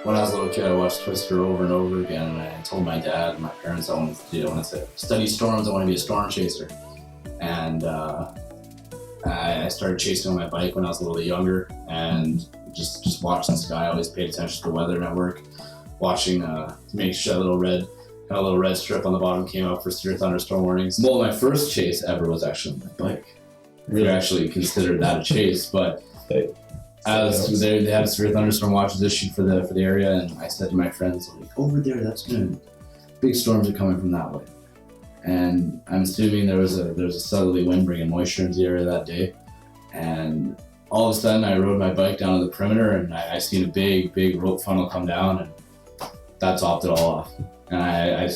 When I was a little kid, I watched Twister over and over again, and I told my dad and my parents I wanted to study storms. I wanted to be a storm chaser, and I started chasing on my bike when I was a little bit younger, and just watching the sky. I always paid attention to the Weather Network, watching make sure that little red strip on the bottom came up for severe thunderstorm warnings. Well, my first chase ever was actually on my bike. I really actually considered that a chase, but as they had severe thunderstorm watches issued for the area, and I said to my friends, like, over there, that's good. Big storms are coming from that way. And I'm assuming there was a southerly wind bringing moisture into the area that day. And all of a sudden, I rode my bike down to the perimeter, and I seen a big rope funnel come down, and that topped it all off. And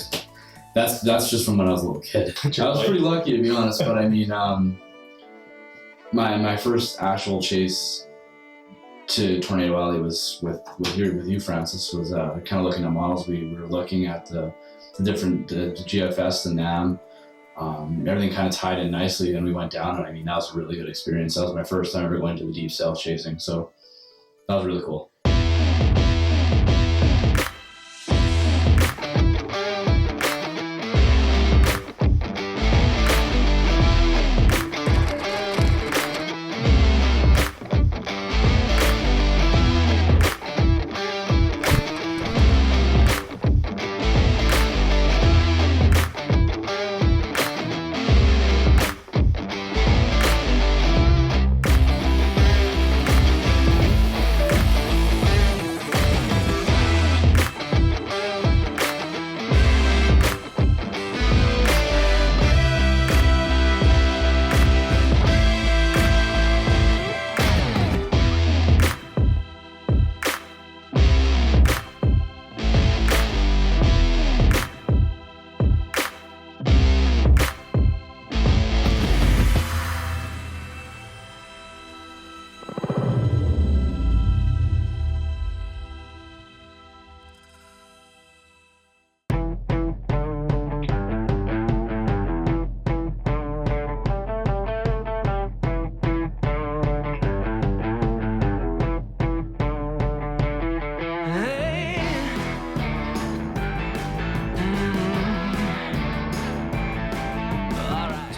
that's just from when I was a little kid. I was pretty lucky, to be honest, but I mean, my first actual chase to Tornado Alley was with you, Francis, was kind of looking at models. We were looking at the different the GFS, the NAM, everything kind of tied in nicely. Then we went down, and I mean, that was a really good experience. That was my first time ever going to the deep south chasing, so that was really cool.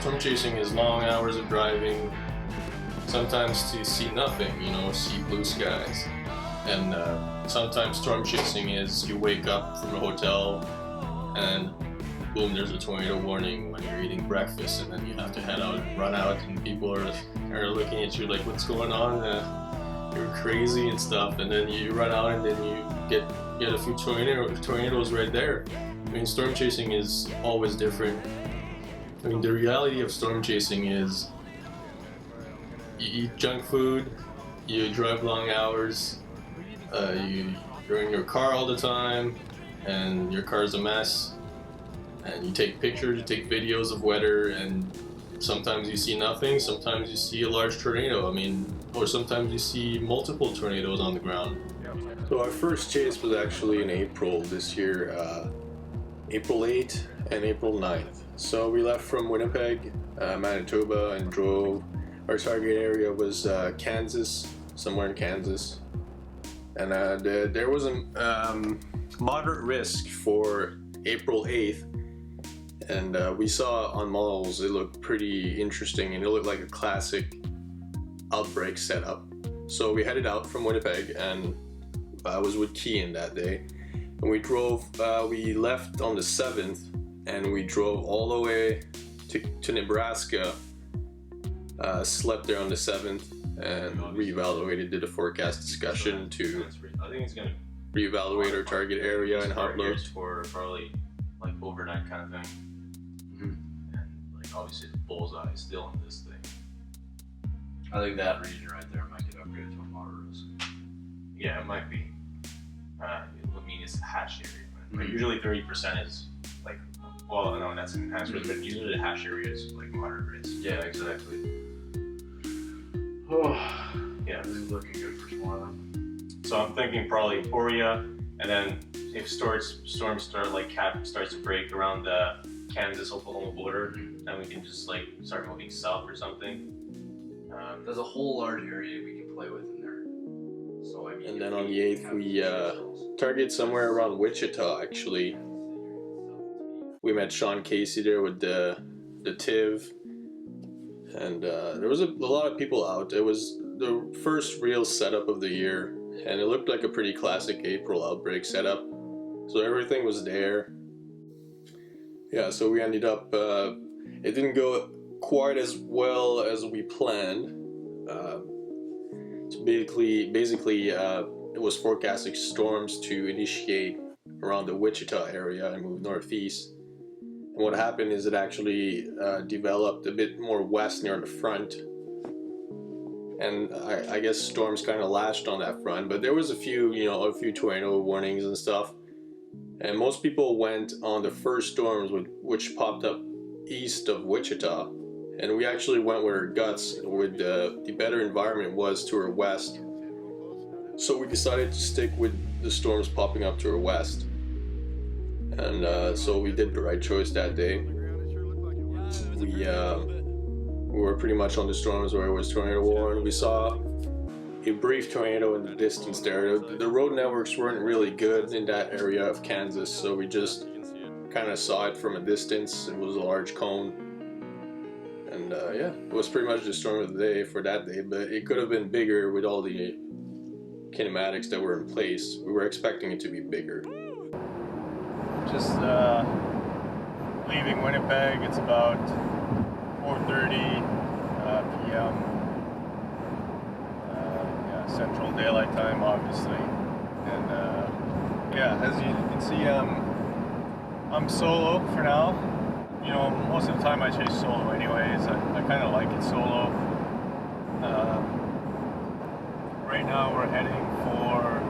Storm chasing is long hours of driving, sometimes to see nothing, see blue skies. And sometimes storm chasing is you wake up from a hotel and boom, there's a tornado warning when you're eating breakfast, and then you have to head out and run out, and people are looking at you like, what's going on? You're crazy and stuff, and then you run out and then you get a few tornadoes right there. I mean, storm chasing is always different. I mean, the reality of storm chasing is you eat junk food, you drive long hours, you're in your car all the time, and your car's a mess, and you take pictures, you take videos of weather, and sometimes you see nothing, sometimes you see a large tornado, or sometimes you see multiple tornadoes on the ground. So our first chase was actually in April this year, April 8th and April 9th. So we left from Winnipeg, Manitoba, and drove. Our target area was Kansas, somewhere in Kansas. And there was a moderate risk for April 8th. And we saw on models, it looked pretty interesting, and it looked like a classic outbreak setup. So we headed out from Winnipeg, and I was with Kean that day. And we left on the 7th, and we drove all the way to Nebraska, slept there on the 7th, and reevaluated, did a forecast discussion to reevaluate our target area and how it looked. For probably like overnight kind of thing. Mm-hmm. And like obviously the bullseye is still in this thing. I think that region right there might get upgraded to a moderate risk. Yeah, it might be. It's a hash area. But usually 30% is like, well, no, that's an enhanced risk, but usually the hash area is like moderate risk. Yeah, exactly. Yeah, this is looking good for tomorrow. So I'm thinking probably Emporia, and then if storms start, like cap starts to break around the Kansas-Oklahoma border, then we can just like start moving south or something. There's a whole large area we can play with in there. And then on the 8th, we targeted somewhere around Wichita, actually. We met Sean Casey there with the TIV. And there was a lot of people out. It was the first real setup of the year. And it looked like a pretty classic April outbreak setup. So everything was there. Yeah, so we ended up, it didn't go quite as well as we planned. So basically, it was forecasting storms to initiate around the Wichita area and move northeast. And what happened is it actually developed a bit more west near the front. And I guess storms kind of lashed on that front, but there was a few tornado warnings and stuff. And most people went on the first storms which popped up east of Wichita. And we actually went with our guts, with the better environment was to our west. So we decided to stick with the storms popping up to our west. And so we did the right choice that day. We were pretty much on the storms where it was tornado warned. We saw a brief tornado in the distance there. The road networks weren't really good in that area of Kansas, so we just kind of saw it from a distance. It was a large cone. And yeah, it was pretty much the storm of the day for that day, but it could have been bigger with all the kinematics that were in place. We were expecting it to be bigger. Just leaving Winnipeg. It's about 4:30 p.m. Yeah, Central Daylight Time, obviously. And yeah, as you can see, I'm solo for now. You know, most of the time I chase solo anyways. I kind of like it solo. Right now we're heading for,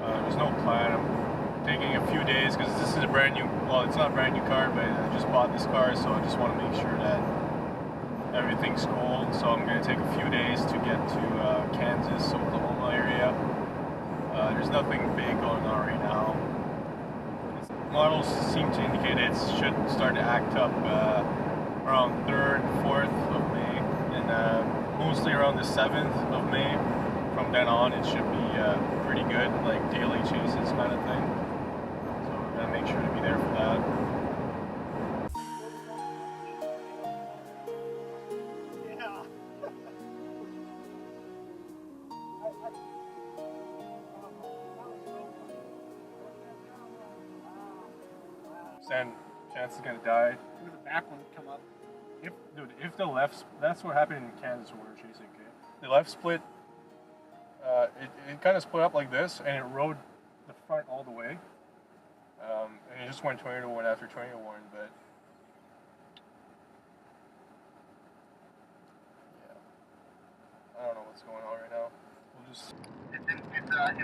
there's no plan. I'm taking a few days because this is a brand new, well, it's not a brand new car, but I just bought this car, so I just want to make sure that everything's cool. So I'm going to take a few days to get to Kansas, Oklahoma area. There's nothing big going on right now. Models seem to indicate it should start to act up around 3rd, 4th of May, and mostly around the 7th of May. From then on, it should be pretty good, like daily chases kind of thing. So we're gonna make sure to be there for that. Then Chance is gonna die. With the back one come up. If the left, that's what happened in Kansas when we were chasing. Okay, the left split. It kind of split up like this, and it rode the front all the way. And it just went tornado warn after tornado warn, but yeah, I don't know what's going on right now. We'll just. It's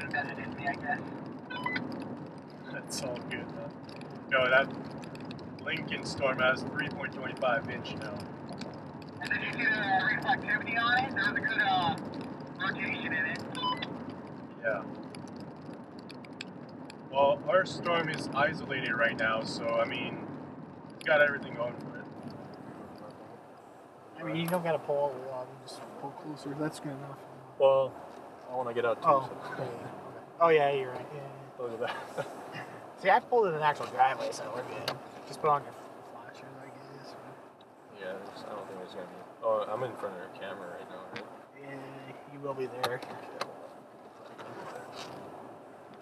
embedded in me, I guess. That's all good, huh? No, that Lincoln storm has 3.25 inch now. And did you see the reflectivity on it? There was a good rotation in it. Yeah. Well, our storm is isolated right now, so I mean, it's got everything going for it. I mean, you don't gotta pull all the way out, you just pull closer. That's good enough. Well, I want to get out too. Oh, So. okay. Oh yeah, you're right. Yeah. Look at that. See, I pulled in an actual driveway, so we're good. Just put on your flashers, I guess. Yeah, I don't think there's gonna be. Oh, I'm in front of your camera right now, right? Yeah, you will be there.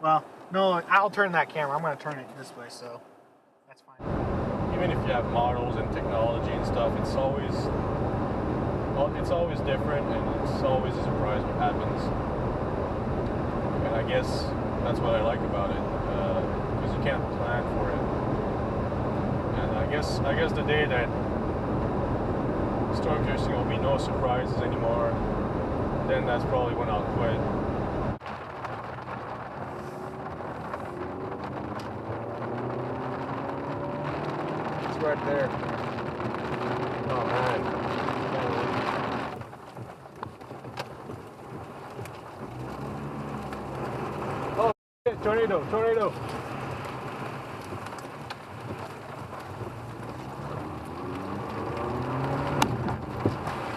Well, no, I'll turn that camera. I'm gonna turn it this way, so that's fine. Even if you have models and technology and stuff, it's always different, and it's always a surprise what happens. And I guess that's what I like about it, because you can't plan for it. And I guess the day that storm chasing will be no surprises anymore, then that's probably when I'll quit. It's right there. Oh man. Oh shit, tornado.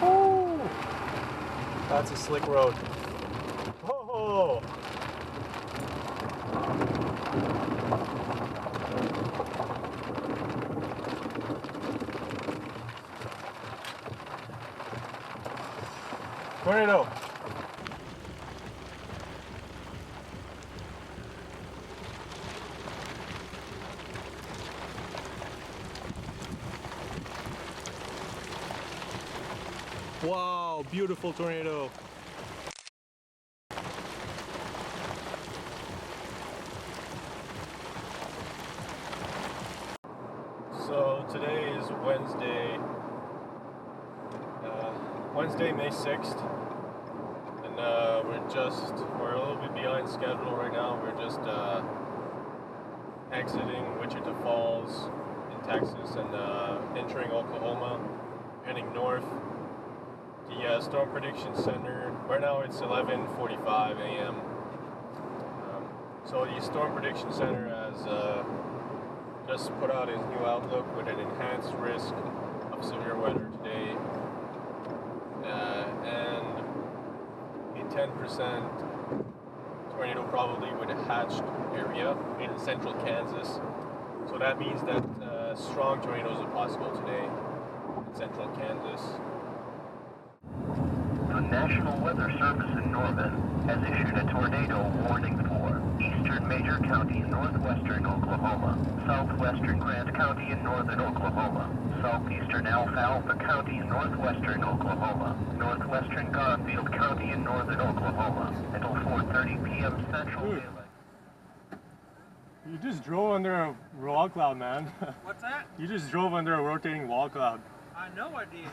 Woo! That's a slick road. Oh, Tornado. Wow, beautiful tornado. So today is Wednesday, May 6th, and we're a little bit behind schedule right now. We're just exiting Wichita Falls in Texas and entering Oklahoma, heading north. The Storm Prediction Center, right now it's 11:45 a.m. So the Storm Prediction Center has just put out his new outlook with an enhanced risk of severe weather today and a 10% tornado probably with a hatched area in central Kansas. So that means that strong tornadoes are possible today in central Kansas. The National Weather Service in Norman has issued a tornado warning for eastern Major County in northwestern Oklahoma, southwestern Grant County in northern Oklahoma, southeastern Alfalfa County in northwestern Oklahoma, northwestern Garfield County in northern Oklahoma, until 4:30 p.m. Central Daylight. You just drove under a wall cloud, man. What's that? You just drove under a rotating wall cloud. I know I did.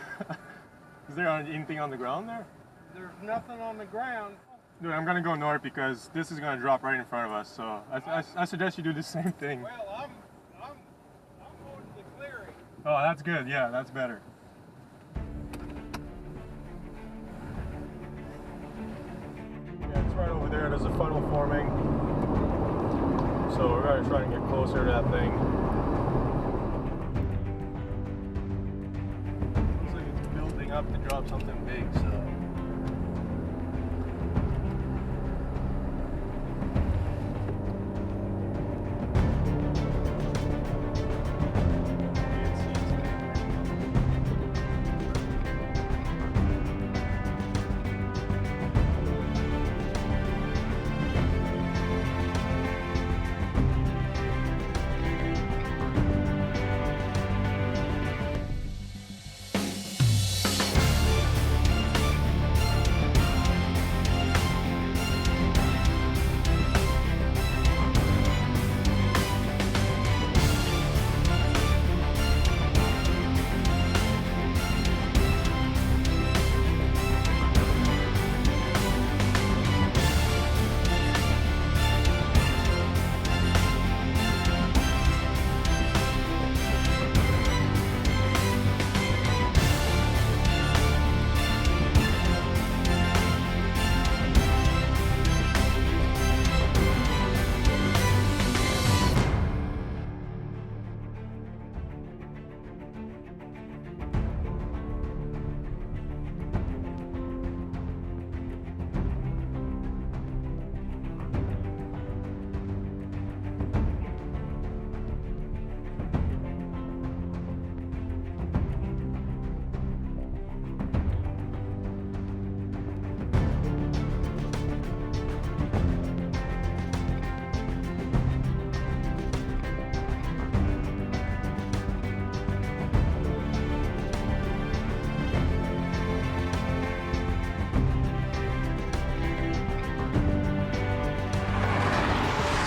Is there anything on the ground there? There's nothing on the ground. Dude, I'm gonna go north because this is gonna drop right in front of us. So I suggest you do the same thing. Well, I'm going to the clearing. Oh, that's good. Yeah, that's better. Yeah, it's right over there. There's a funnel forming. So we're gonna try and get closer to that thing. Looks like it's building up to drop something big. So.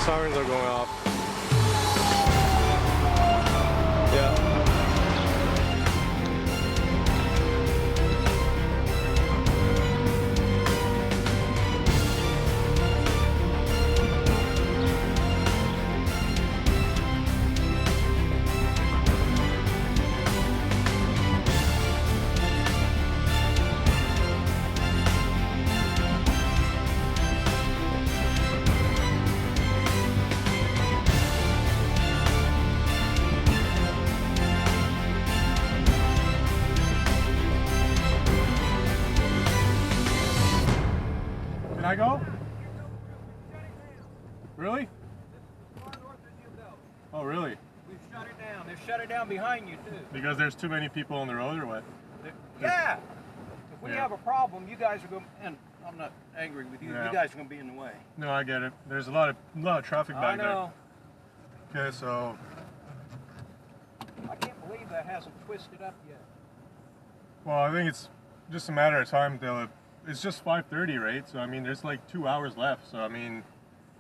Sirens are going off. Yeah. Can I go? Really? Oh, really? We've shut it down. They've shut it down behind you, too. Because there's too many people on the road or what? Yeah! when you Yeah. have a problem, you guys are going, and I'm not angry with you. Yeah. You guys are going to be in the way. No, I get it. There's a lot of traffic I back know. there. Okay, so I can't believe that hasn't twisted up yet. well, I think it's just a matter of time till it's just 5:30, right? So I mean, there's like 2 hours left. So I mean,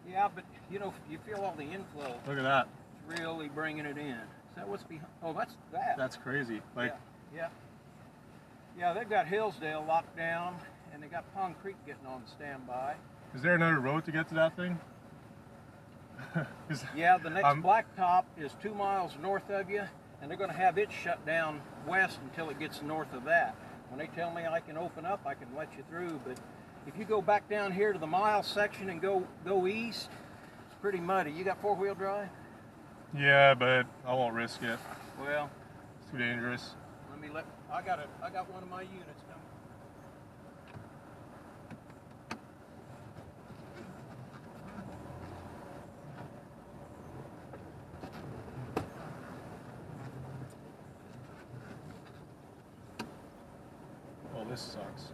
Yeah, but you know, you feel all the inflow. look at that. It's really bringing it in. Is that what's behind? Oh, that's that. That's crazy. Like, Yeah, they've got Hillsdale locked down, and they got Pond Creek getting on standby. is there another road to get to that thing? Yeah, the next blacktop is 2 miles north of you, and they're going to have it shut down west until it gets north of that. When they tell me I can open up, I can let you through. But if you go back down here to the mile section and go east, it's pretty muddy. You got 4-wheel drive? Yeah, but I won't risk it. Well, It's too dangerous. I got one of my units coming. Oh, this sucks.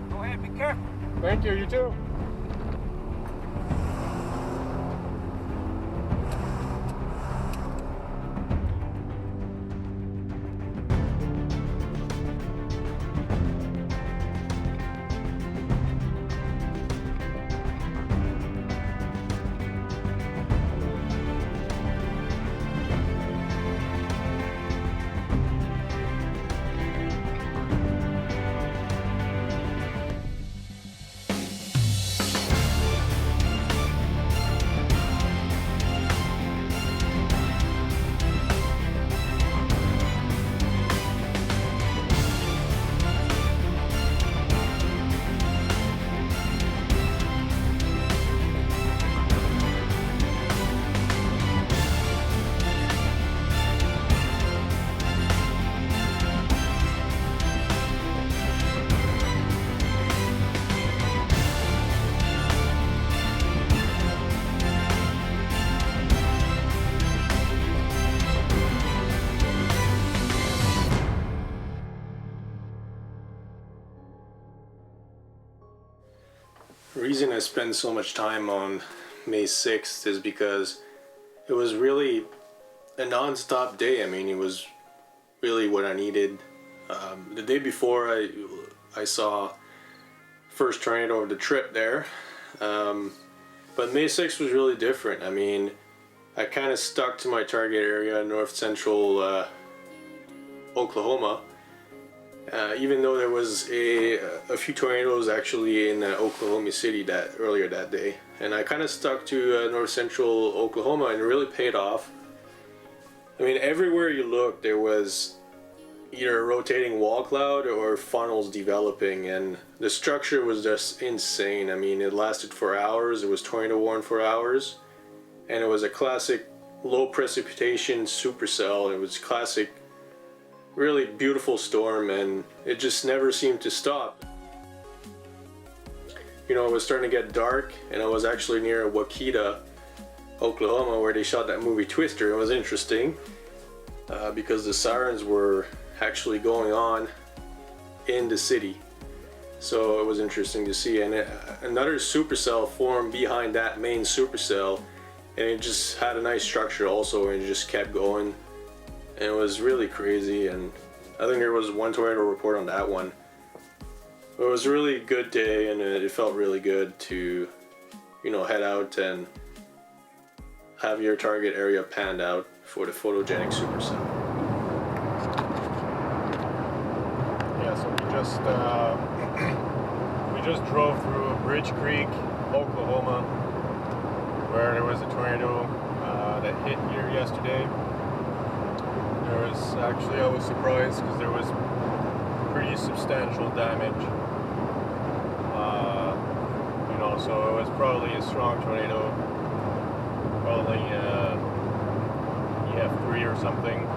Go ahead, be careful. Thank you. You too. The reason I spend so much time on May 6th is because it was really a non-stop day. I mean, it was really what I needed. The day before, I saw first tornado of the trip there, but May 6th was really different. I mean, I kind of stuck to my target area, north central Oklahoma. Even though there was a few tornadoes actually in Oklahoma City earlier that day, and I kind of stuck to north central Oklahoma, and it really paid off. I mean, everywhere you looked, there was either a rotating wall cloud or funnels developing, and the structure was just insane. I mean, it lasted for hours. It was tornado warned for hours, and it was a classic low precipitation supercell. It was classic. Really beautiful storm, and it just never seemed to stop. You know, it was starting to get dark, and I was actually near Waukita, Oklahoma, where they shot that movie Twister. It was interesting because the sirens were actually going on in the city, so it was interesting to see. And another supercell formed behind that main supercell, and it just had a nice structure also, and it just kept going. And it was really crazy, and I think there was one tornado report on that one. It was a really good day, and it felt really good to, you know, head out and have your target area panned out for the photogenic supercell. Yeah, so we just drove through Bridge Creek, Oklahoma, where there was a tornado that hit here yesterday. There was actually, I was surprised because there was pretty substantial damage. You know, so it was probably a strong tornado, probably EF3 or something.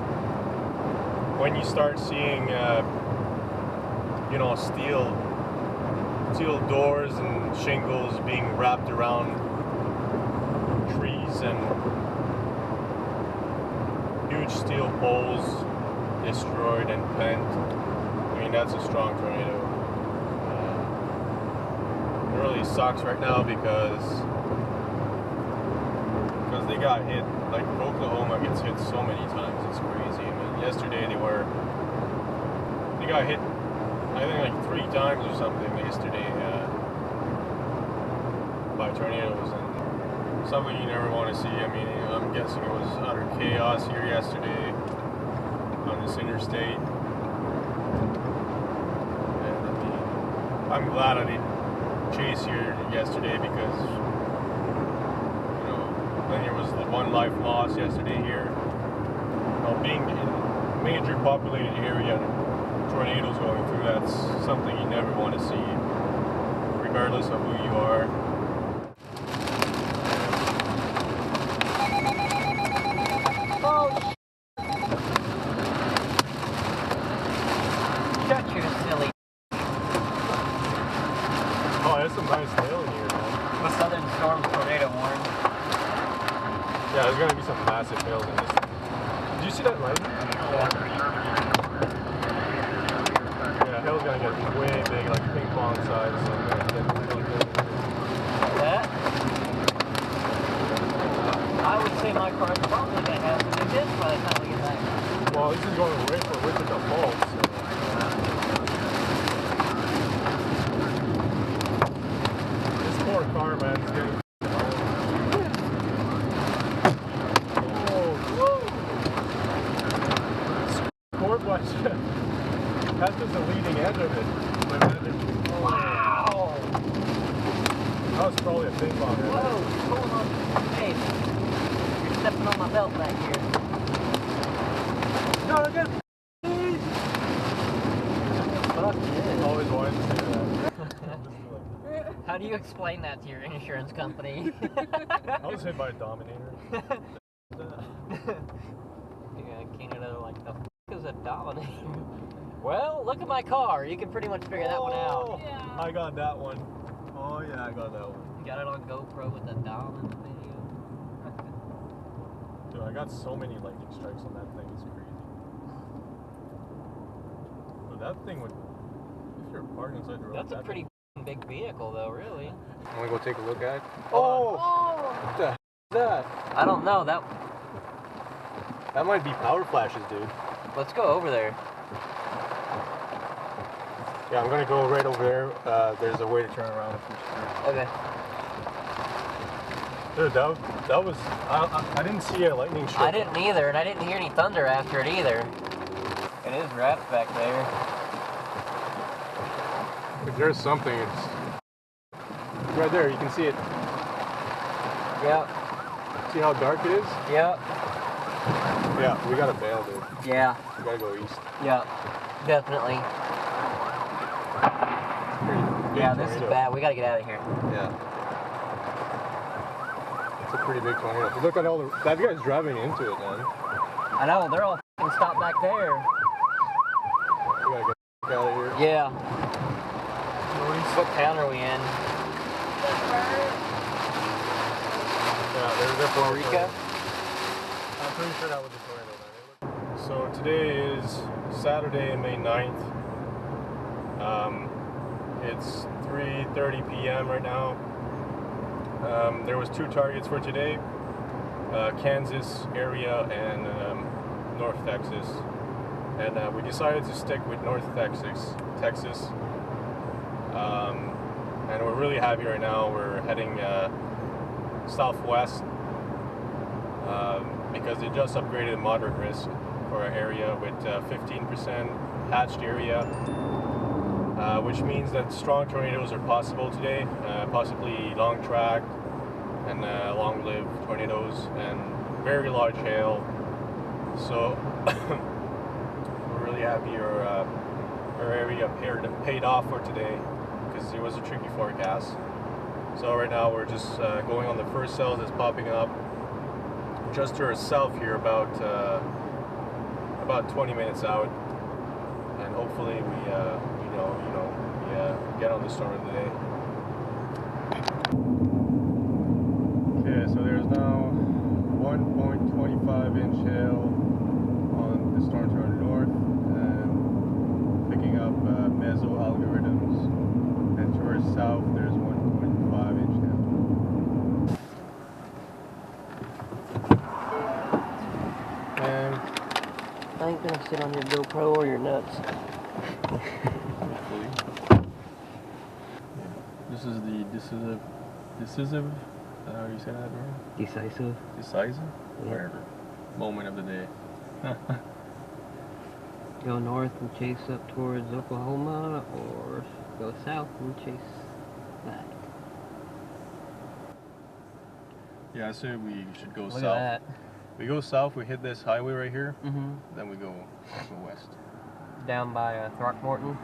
When you start seeing, you know, steel doors and shingles being wrapped around trees and huge steel poles destroyed and bent, I mean, that's a strong tornado. It really sucks right now because they got hit. Like Oklahoma gets hit so many times, it's crazy. I mean, yesterday they got hit, I think like 3 times or something yesterday by tornadoes, and something you never want to see. I mean, I'm guessing it was utter chaos here yesterday on this interstate. And I mean, I'm glad I didn't chase here yesterday because, you know, then there was the 1 life lost yesterday here. You know, being in a major populated area, tornadoes going through, that's something you never want to see, regardless of who you are. Shut your silly. Oh, there's some nice hail in here, man. The southern storm tornado warned. Yeah, there's gonna be some massive hail in this. Did you see that lightning? Yeah, hail's gonna get way big, like ping pong size, so it's gonna get really big. That? I would say my car's probably gonna have to do this by the time we get back. Well, this is going away for Wichita Falls, so. This poor car, man, is getting. That's just the leading edge of it. Wow! That was probably a ping pong. Whoa, what's going on? Hey, you're stepping on my belt back here. No, get Fuck yeah. always wanted to say that. How do you explain that to your insurance company? I was hit by a Dominator. Yeah, Canada, like, the f*** is a Dominator? Well, look at my car. You can pretty much figure that one out. Yeah. I got that one. Oh yeah, I got that one. You got it on GoPro with the Dom in the video. Dude, I got so many lightning strikes on that thing. It's crazy. But that thing would, if you're parked inside the road. That's a pretty big vehicle, though, really. Want to go take a look at it? Oh! What the heck is that? I don't know. That might be power flashes, dude. Let's go over there. Yeah, I'm gonna go right over there. There's a way to turn around. Okay. Dude, that was. I didn't see a lightning strike. I didn't either, and I didn't hear any thunder after it either. It is wrapped back there. If there's something, it's right there. You can see it. Yep. See how dark it is? Yep. Yeah, we gotta bail, dude. Yeah. We gotta go east. Yep. Definitely. Yeah, this is bad. We gotta get out of here. Yeah. It's a pretty big tornado. Look at all the. That guy's driving into it, man. I know, they're all f***ing stopped back there. We gotta get out of here. Yeah. What town are we in? Yeah, they're Puerto Rico? I'm pretty sure that was a tornado, man. So today is Saturday, May 9th. It's 3:30 p.m. right now. There was 2 targets for today, Kansas area and North Texas. And we decided to stick with North Texas. And we're really happy right now. We're heading southwest because they just upgraded moderate risk for our area with 15% hatched area. which means that strong tornadoes are possible today, possibly long track and long-lived tornadoes and very large hail. So we're really happy our area paid off for today because it was a tricky forecast. So right now we're just going on the first cell that's popping up just to our south here, about 20 minutes out, and hopefully we get on the storm of the day. Okay, so there's now 1.25 inch hail on the storm to our north, and picking up meso algorithms, and to our south there's 1.5 inch hail. And I ain't gonna sit on your GoPro or your nuts. hopefully. This is the decisive, how do you say that word? Decisive. Decisive? Yeah. Whatever. Moment of the day. Go north and chase up towards Oklahoma, or go south and chase back. Yeah, I say we should go Look south. at that. We go south, we hit this highway right here, Mm-hmm. then we go west. Down by Throckmorton.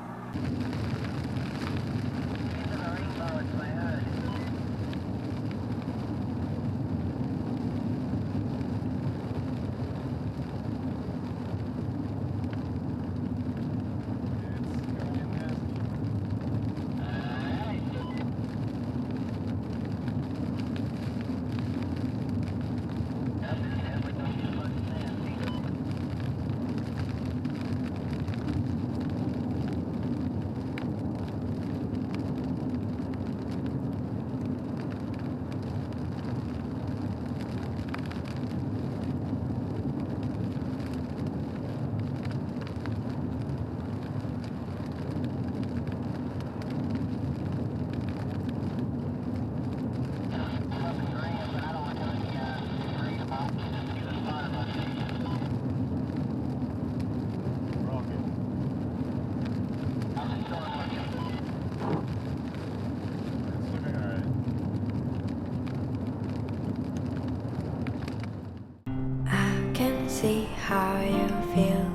See how you feel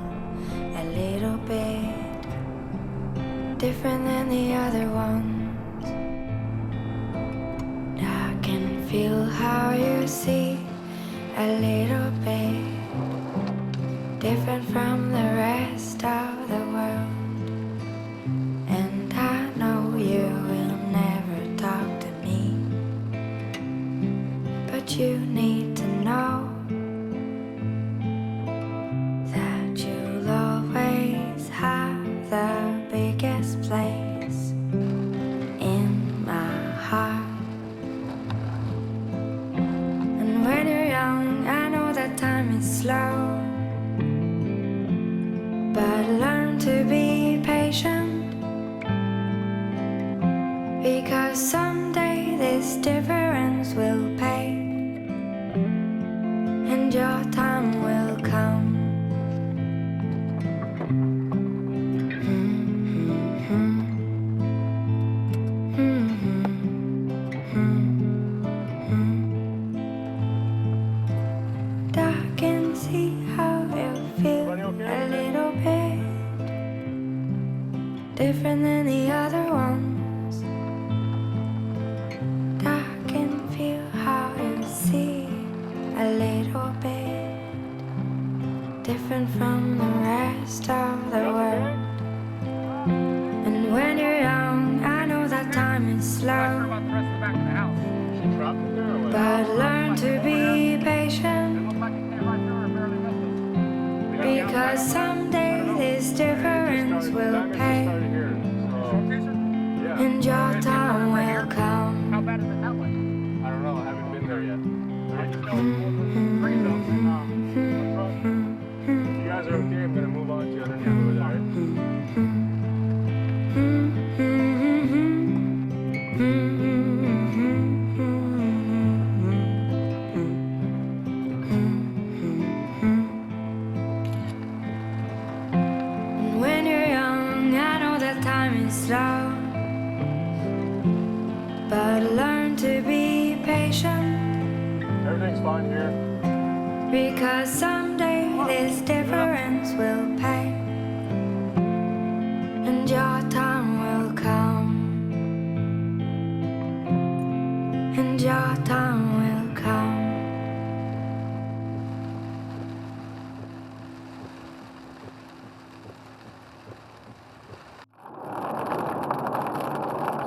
a little bit different than the other ones. I can feel how you see a little bit different from the rest of the world. And I know you will never talk to me, but you need to know the biggest place in my heart. And when you're young, I know that time is slow, but learn to be patient, because someday this difference will pay, and your time will come. Different than the other ones. I can feel how you see a little bit different from the rest of the world. And when you're young, I know that time is slow, but learn to be patient, because someday this difference will pay, and your time will come. How bad is it that way? I don't know, I haven't been there yet. If you guys are okay, I'm going to move on to the other neighborhood, alright? everything's fine here. Because someday this difference will pay, and your time will come, and your time will come.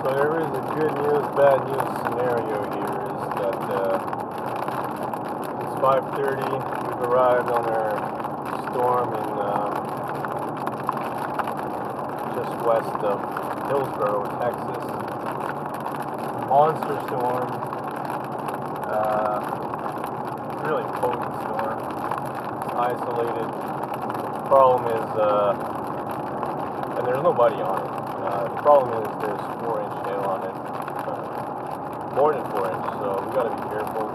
So there is a good news, bad news scenario here is that it's 5:30. We've arrived on our storm in just west of Hillsboro, Texas. Monster storm. Really potent storm. It's isolated. Problem is, and there's nobody on it. The problem is there's 4-inch hail on it, more than 4 inch, so we gotta be careful.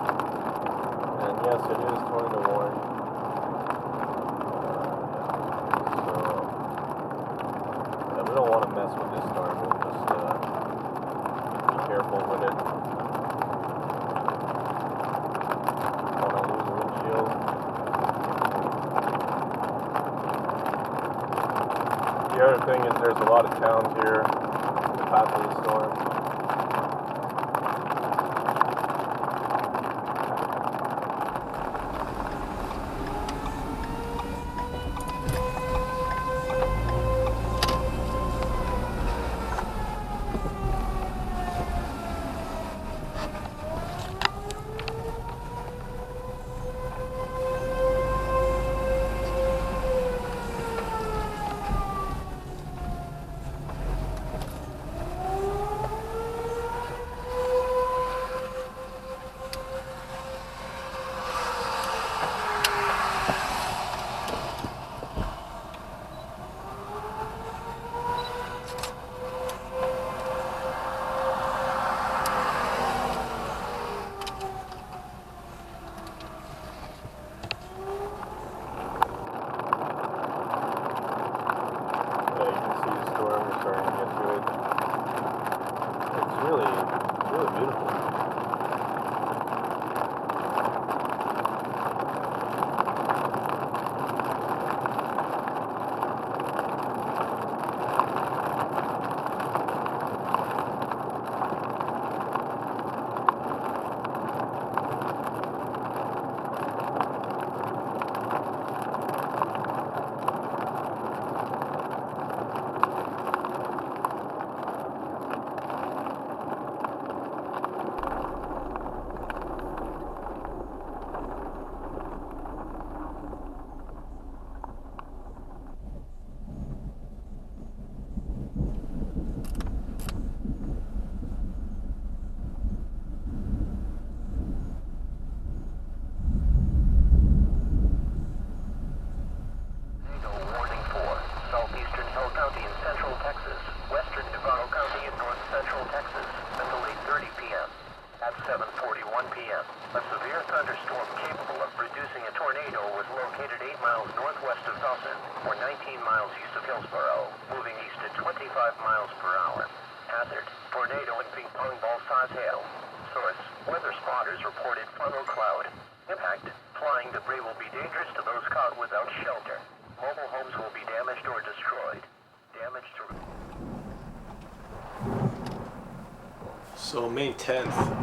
And yes, it is tornado warned. So yeah, we don't want to mess with this storm. We'll just be careful with it. Don't want to lose the windshield. The other thing is there's a lot of towns here in the path of the storm. A severe thunderstorm capable of producing a tornado was located 8 miles northwest of Tilston, or 19 miles east of Hillsboro, moving east at 25 miles per hour. Hazard, tornado and ping pong ball-size hail. Source, weather spotters reported funnel cloud. Impact, flying debris will be dangerous to those caught without shelter. Mobile homes will be damaged or destroyed. Damage to... So May 10th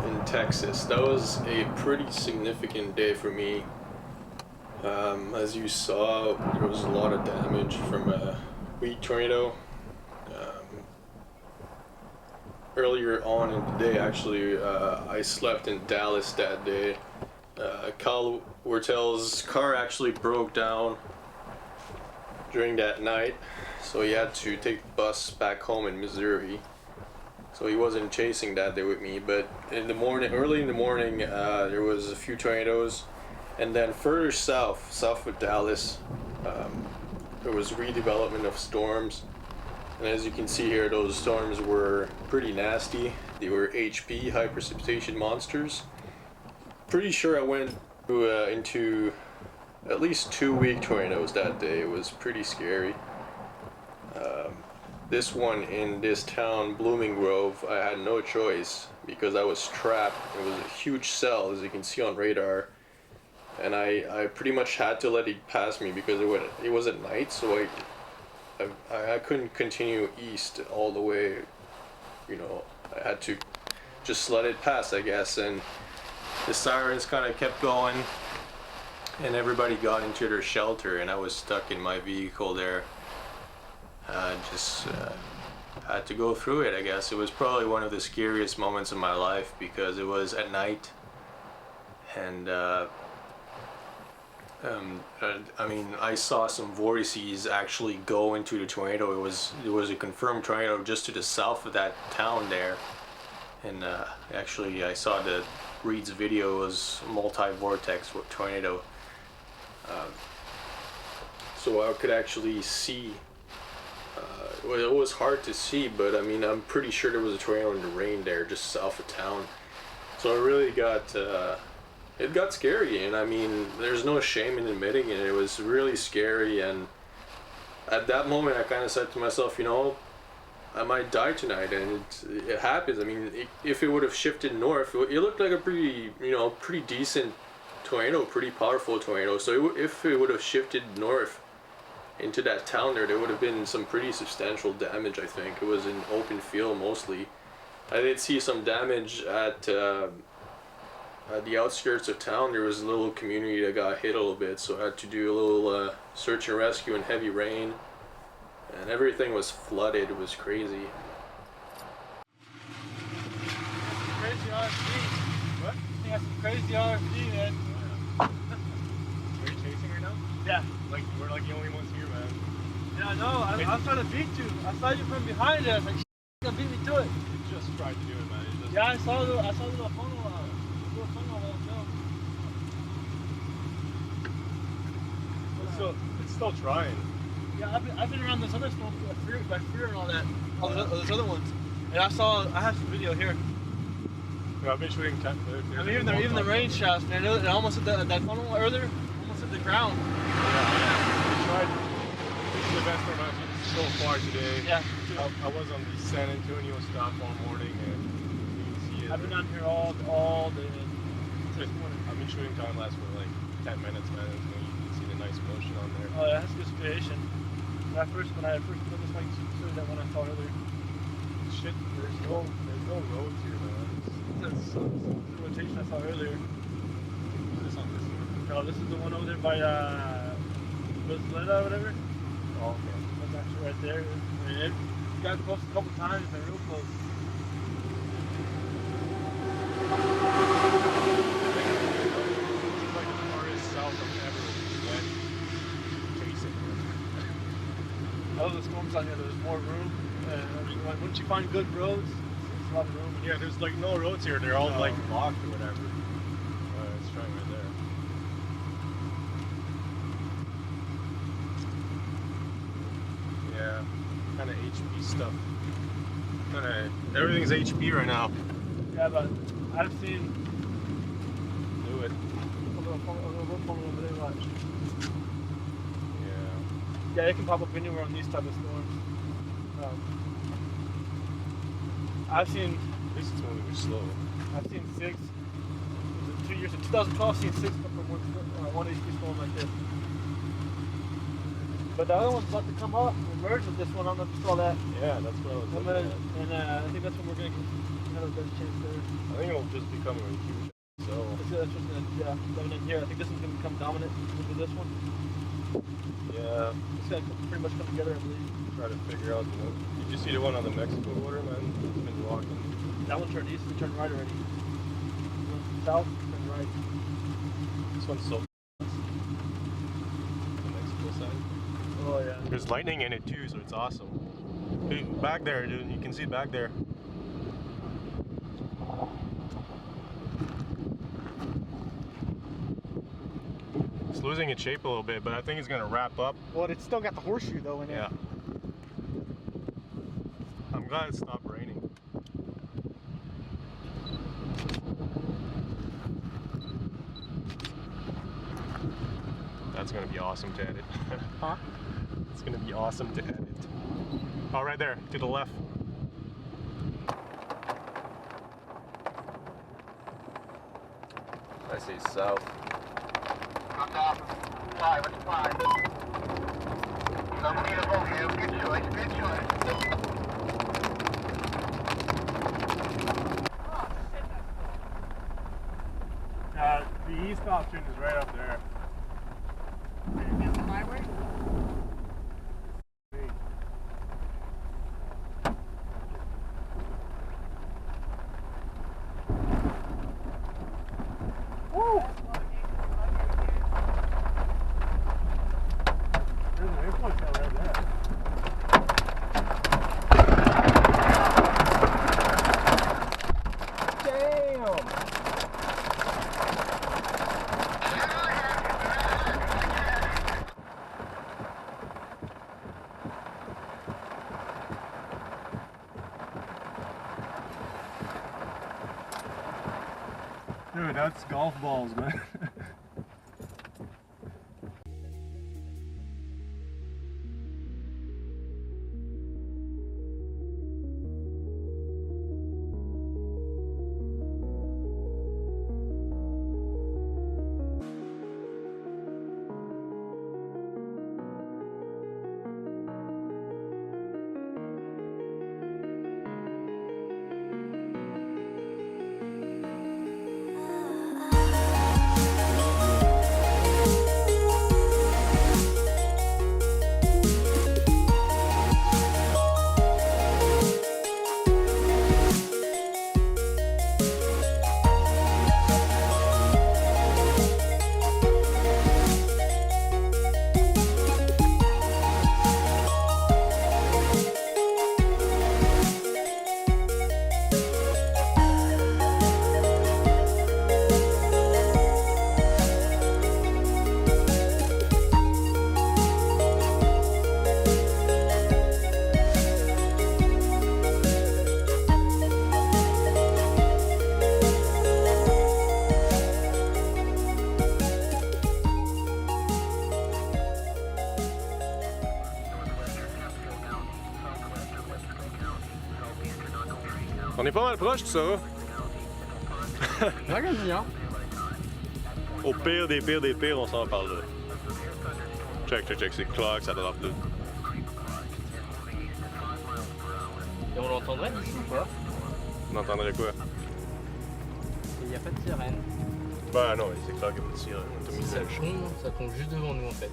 in Texas, that was a pretty significant day for me. As you saw, there was a lot of damage from a weak tornado. Earlier on in the day, actually, I slept in Dallas that day. Kyle Wertel's car actually broke down during that night, so he had to take the bus back home in Missouri. So he wasn't chasing that day with me, but in the morning, early in the morning, there was a few tornadoes, and then further south of Dallas, there was redevelopment of storms, and as you can see here, those storms were pretty nasty. They were HP, high precipitation monsters. Pretty sure I went into at least 2 weak tornadoes that day. It was pretty scary. this one in this town, Blooming Grove, I had no choice because I was trapped. It was a huge cell, as you can see on radar, and I pretty much had to let it pass me because it was at night, so I couldn't continue east all the way. You know, I had to just let it pass, I guess, and the sirens kind of kept going, and everybody got into their shelter, and I was stuck in my vehicle there. Just had to go through it, I guess. It was probably one of the scariest moments of my life because it was at night, and I mean, I saw some vortices actually go into the tornado. It was a confirmed tornado just to the south of that town there, and actually I saw the Reed's video. It was multi-vortex tornado, so I could actually see. Well, it was hard to see, but I mean, I'm pretty sure there was a tornado in the rain there just south of town. So it really got it got scary, and I mean, there's no shame in admitting it. It was really scary, and at that moment I kind of said to myself, you know, I might die tonight, and it happens. I mean, if it would have shifted north, it looked like a pretty decent tornado, pretty powerful tornado. So if it would have shifted north into that town there would have been some pretty substantial damage. I think it was an open field mostly. I did see some damage at the outskirts of town. There was a little community that got hit a little bit, so I had to do a little search and rescue in heavy rain, and everything was flooded. It was crazy. Crazy RFD. What? You got some crazy RFD, man. Are you chasing right now? Yeah. Like, we're like the only ones here, man. Yeah, I know. I'm trying to beat you. I saw you from behind us. Like, you beat me to it. You just tried to do it, man. Yeah, I saw the little funnel. It's still trying. Yeah, I've been around this other storm by Fear and all that. All those other ones. And I have some video here. Yeah, I've been shooting I mean, even the rain shots, man. It almost hit that funnel earlier. Almost hit the ground. Yeah. Tried. This is the best storm I've seen so far today. Yeah. I was on the San Antonio stop all morning, and you can see it. I've been on here all day. I've been shooting time lapse for like 10 minutes, man. You can see the nice motion on there. Oh, yeah, that's good creation. When I first put this one, you showed that one I saw earlier. Shit, there's no roads here, man. This is the rotation I saw earlier. Is this on this one? No, this is the one over there by Rosaleda or whatever. Oh, okay. That's actually right there. I mean, it got close a couple times, but real close. It's like the farthest south I've ever went chasing. I love the storms out here. There's more room. Once you find good roads, there's a lot of room. Yeah, there's like no roads here. They're all like blocked or whatever. It's trying right there. Yeah, kind of HP stuff. Everything's HP right now. Yeah, but I've seen. Do it. A little over there, watch. Yeah, it can pop up anywhere on these type of storms. I've seen. This is moving slow. I've seen 6. 2 years in 2012, I've seen 6 come from one HP storm like this. But the other one's about to come up and merge with this one. I don't know if you saw that. Yeah, that's what I was looking at. And I think that's when we're going to have a better chance there. I think it'll just become a huge. So that's what's going to dominate here. I think this one's going to become dominant into this one. Yeah. It's going to pretty much come together, I believe. Try to figure out, did you see the one on the Mexico border, man? It's been walking. That one turned east and turned right already. South, turned right. This one's so the Mexico side. Oh, yeah. There's lightning in it, too, so it's awesome. Dude, back there, dude. You can see it back there. It's losing its shape a little bit, but I think it's going to wrap up. Well, it's still got the horseshoe, though, in it. Yeah. I'm glad it stopped raining. That's going to be awesome to edit. Huh? It's going to be awesome to edit. Oh, right there, to the left. I see south. On top. 5, it's 5. Some beautiful view. Good choice, good choice. The east option is right up there. Is the highway? Woo! There's an influx out right there. Dude, that's golf balls, man. On est pas mal proche, tout ça. Au pire des pires, on s'en va par là. Check, c'est clair que ça drop là. Et on l'entendrait d'ici ou pas? On entendrait quoi? Il n'y a pas de sirène. Ben non, c'est clair qu'il y a pas de sirène. Si ça tombe juste devant nous en fait.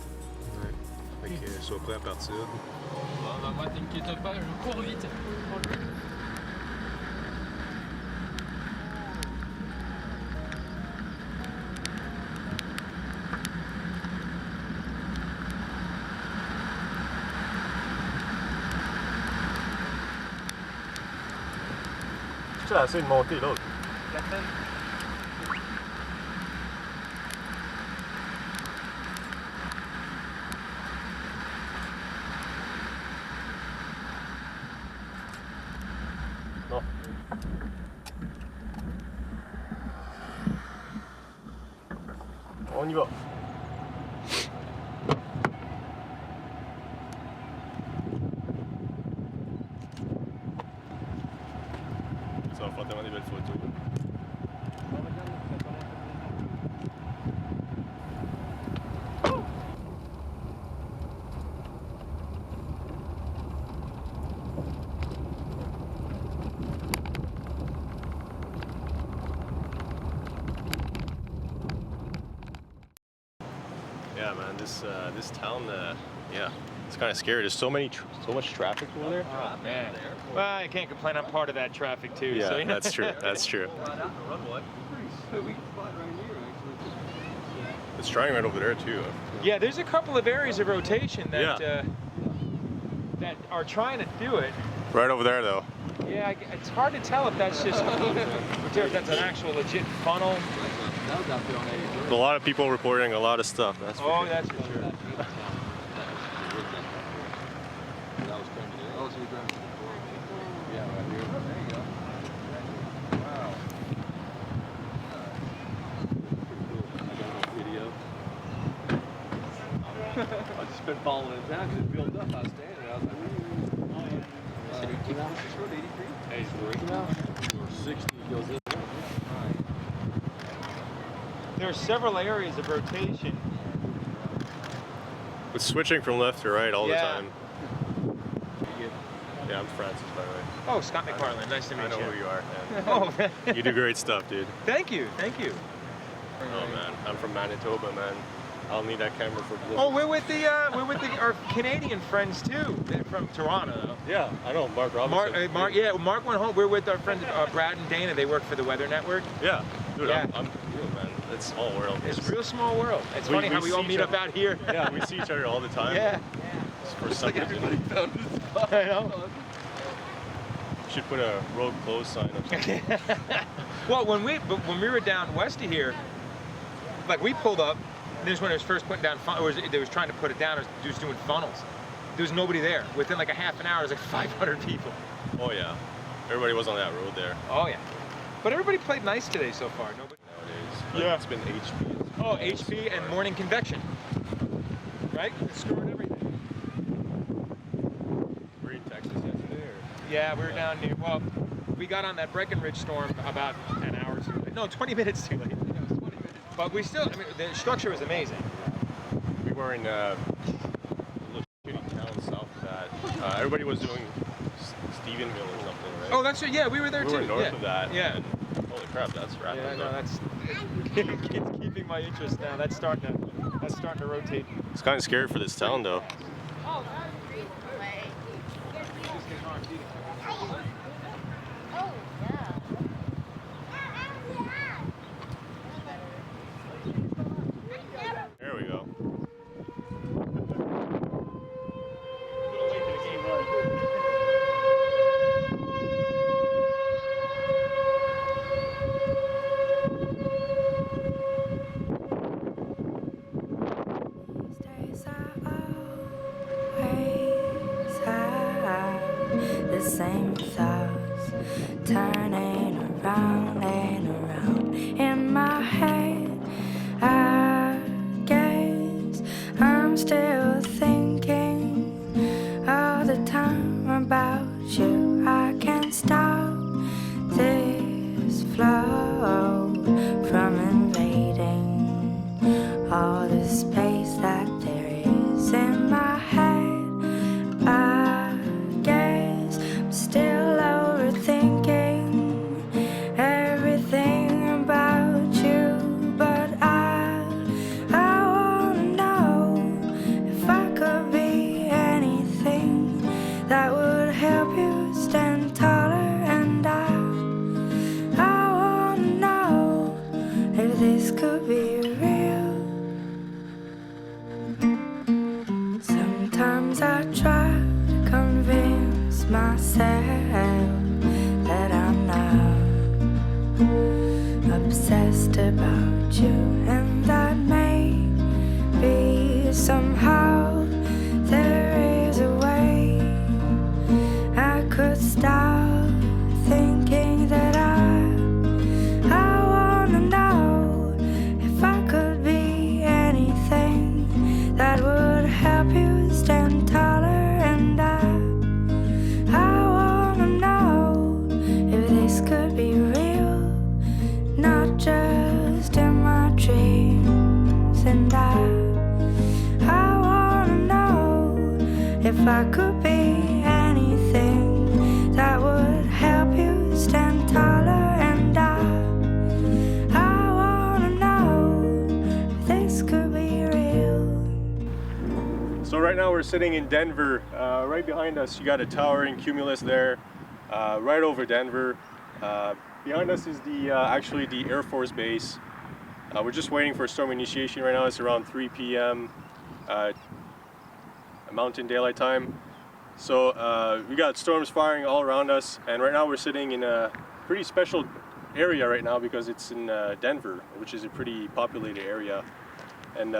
Ouais. Fait que sois prêt à partir. Bah, moi t'inquiète pas, je cours vite. Tu as essayé de monter l'autre. Non. On y va. Ça va faire tellement des belles photos. Yeah, man, this town, yeah, it's kind of scary. There's so much traffic over there. Oh, man. Well, I can't complain. I'm part of that traffic too. Yeah, so, you know. that's true. That's true. It's trying right over there too. Yeah, there's a couple of areas of rotation that that are trying to do it. Right over there, though. Yeah, it's hard to tell if that's just if that's an actual legit funnel. A lot of people reporting a lot of stuff. That's for sure. That's for sure. I've just been following it down because it built up. I was standing there. I was like, There are several areas of rotation. It's switching from left to right all the Yeah. time. Yeah, I'm Francis, by the way. Oh, Scott McFarland. Nice to meet I know you. who you are. Oh, You do great stuff, dude. thank you. Thank you. Oh man, I'm from Manitoba, man. I'll need that camera for blizzards. Oh, we're with our Canadian friends too. They're from Toronto, though. Yeah, I know Mark Robinson. Mark went home. We're with our friends Brad and Dana. They work for the Weather Network. Yeah, dude, Yeah. I'm real, man. It's a small world. It's a real small world. It's funny how we all see meet each up out here. Yeah, we see each other all the time. Yeah. For some reason. I know. Should put a road closed sign up something. Well, when we were down west of here, like we pulled up. This is when it was first putting down. They was trying to put it down. It was doing funnels. There was nobody there. Within like a half an hour, it was like 500 people. Oh yeah, everybody was on that road there. Oh yeah. But everybody played nice today so far. Nobody. Nowadays, like, Yeah. it's been HP. Oh, HP and morning convection. Right? It's screwing everything. Were you in Texas yesterday? Or? Yeah, we were down near. Well, we got on that Breckenridge storm about an hour too late. No, 20 minutes too late. It was 20 minutes. But we still. I mean, the structure was amazing. We were in a little shitty town south of that. Everybody was doing Stephenville or something, right? Oh, that's right. Yeah, we were there we too. were north yeah. of that. Yeah. And holy crap, that's rad. Yeah, no, that's it's keeping my interest now. That's starting to rotate. It's kind of scary for this town, though. There we go. Days are always have the same thoughts turning around and around in my head. I guess I'm still thinking all the time about you. I can't stop this flow from invading all the space that there is in my head. I guess I'm still overthinking everything about you, but I wanna know if I could be anything that would help you stand taller, and I wanna know if this could be real. Sometimes I try to convince myself that I'm not obsessed about you, and that maybe somehow there is a way I could stop thinking that I wanna know if I could be anything that would help you stand taller, and I wanna know if this could be real, not just in my dreams, and I wanna know if I could be anything that would help you stand taller, and I wanna know if this could be real. So right now we're sitting in Denver. Right behind us, you got a towering cumulus there, right over Denver. Behind us is actually the Air Force Base. We're just waiting for storm initiation right now. It's around 3 p.m. Mountain Daylight Time. So we got storms firing all around us, and right now we're sitting in a pretty special area right now because it's in Denver, which is a pretty populated area. And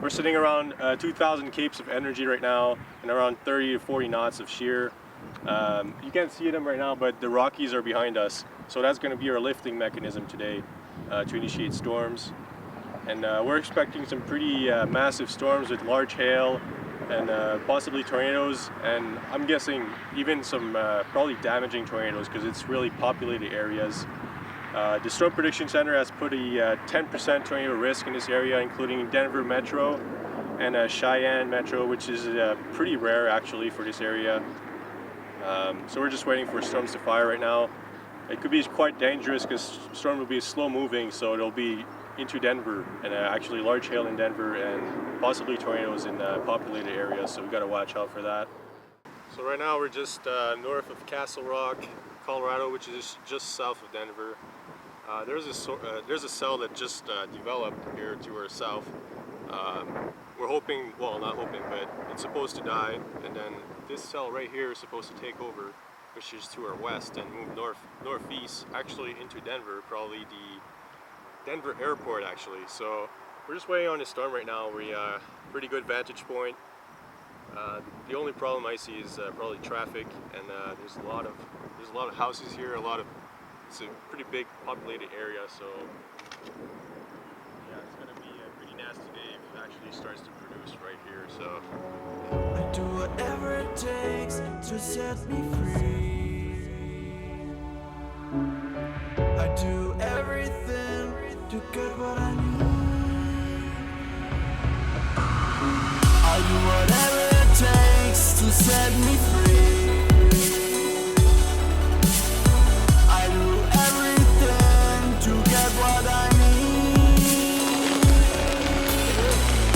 we're sitting around 2,000 capes of energy right now, and around 30 to 40 knots of shear. You can't see them right now, but the Rockies are behind us, so that's going to be our lifting mechanism today to initiate storms. And we're expecting some pretty massive storms with large hail, and possibly tornadoes, and I'm guessing even some probably damaging tornadoes because it's really populated areas. The Storm Prediction Center has put a 10% tornado risk in this area, including Denver Metro and Cheyenne Metro, which is pretty rare actually for this area. So we're just waiting for storms to fire right now. It could be quite dangerous because storm will be slow moving, so it'll be into Denver, and actually large hail in Denver and possibly tornadoes in populated areas, so we got to watch out for that. So right now we're just north of Castle Rock, Colorado, which is just south of Denver. There's a cell that just developed here to our south. We're hoping, well, not hoping, but it's supposed to die, and then this cell right here is supposed to take over, which is to our west, and move northeast, actually into Denver, probably the Denver airport actually. So we're just waiting on the storm right now. We pretty good vantage point. The only problem I see is probably traffic, and there's a lot of houses here. It's a pretty big populated area, so yeah, it's gonna be a pretty nasty day if it actually starts to produce right here. So I do whatever it takes to set me free. I do everything to get what I need. I do whatever it takes to set me free. I do everything to get what I need.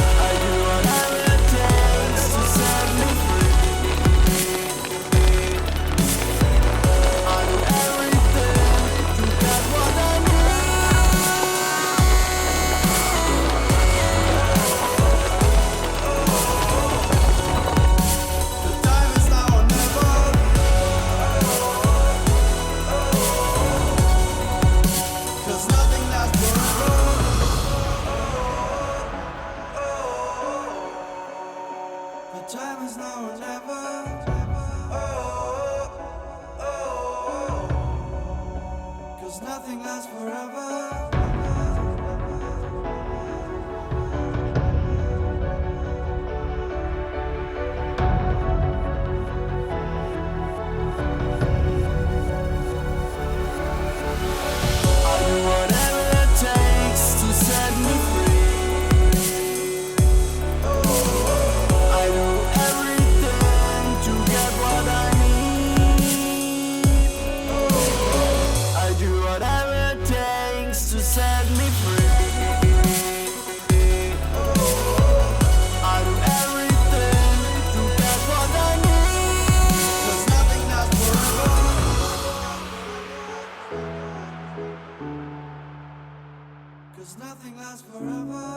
I do whatever it takes to set me free. I do everything to get what I need. Nothing lasts forever. I do whatever it takes to set me free. I do everything to get what I need. I do whatever it takes to set me free. I do everything to get what I need. 'Cause nothing lasts forever. 'Cause nothing lasts forever.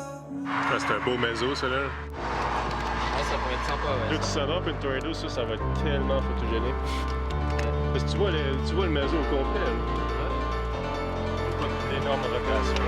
c'est un beau mezzo, ça là. Ouais, ça pourrait être sympa, ouais. Là, tu setup up une tornado, ça va être tellement photogénique. Parce que tu vois le mezzo au complet. Pas d'énormes rotations.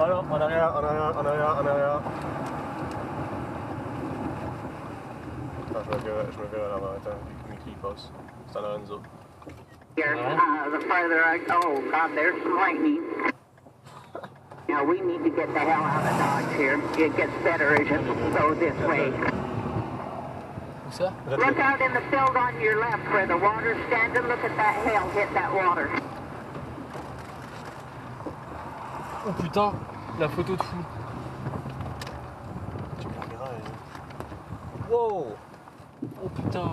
Voilà, en arrière, en arrière, en arrière, en arrière. Attends, je me vire à l'envers. Attends, Mickey passe. C'est en arrière de nous autres. Here, the farther I oh God, there's some lightning. Now we need to get the hell out of Dodge here. It gets better as you go this way. Où ça? Look out in the field on your left where the water's standing. Look at that hail hit that water. Oh putain, la photo de fou. Wow. Oh putain.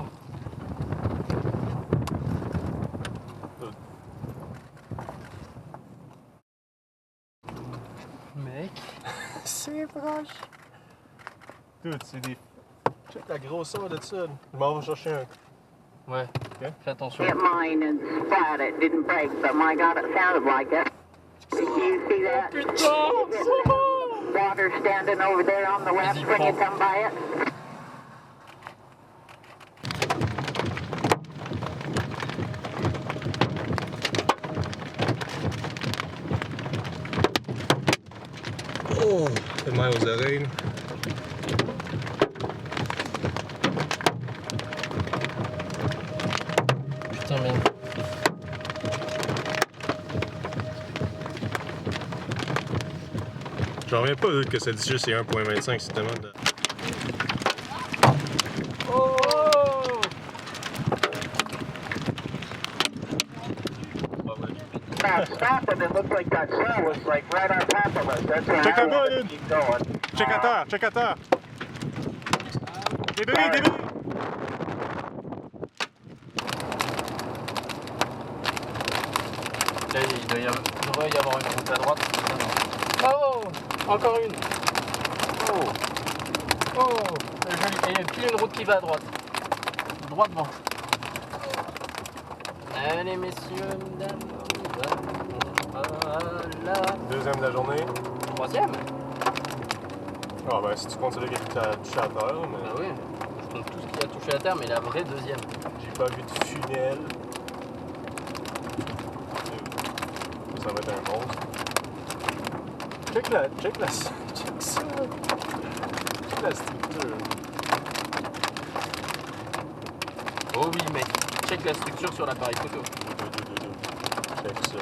Mec. C'est proche. Dude, c'est des... Check la grosseur de ça. Je m'en vais chercher un. Ouais. Okay. Fais attention. Hit mine and splat. It didn't break, but my God, it sounded like it. Did you see that? Water standing over there on the left when you come by it. Oh, fait mal aux oreilles. Putain, mais. J'en reviens pas que ça dit juste c'est 1.25, c'est tellement de... Oh! Stop and it looks like that cell was like right on top of us. That's why Check I à terre, wanted to dude. keep going. Check à terre, check à terre. Débris, débris. Là, il devrait y avoir une route à droite. Oh! Encore une! Oh! Oh! Et il y a plus une route qui va à droite. Droit devant. Allez, messieurs, dames, voilà. Deuxième de la journée. Troisième? Ah ben si tu comptes celui qui a touché à terre, mais... Bah oui, je compte tout ce qui a touché la terre, mais la vraie deuxième. J'ai pas vu de funnel. Ça va être un monstre. Check ça. Check la structure. Oh oui, mec. Check la structure sur l'appareil photo. Check ça.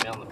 Merde.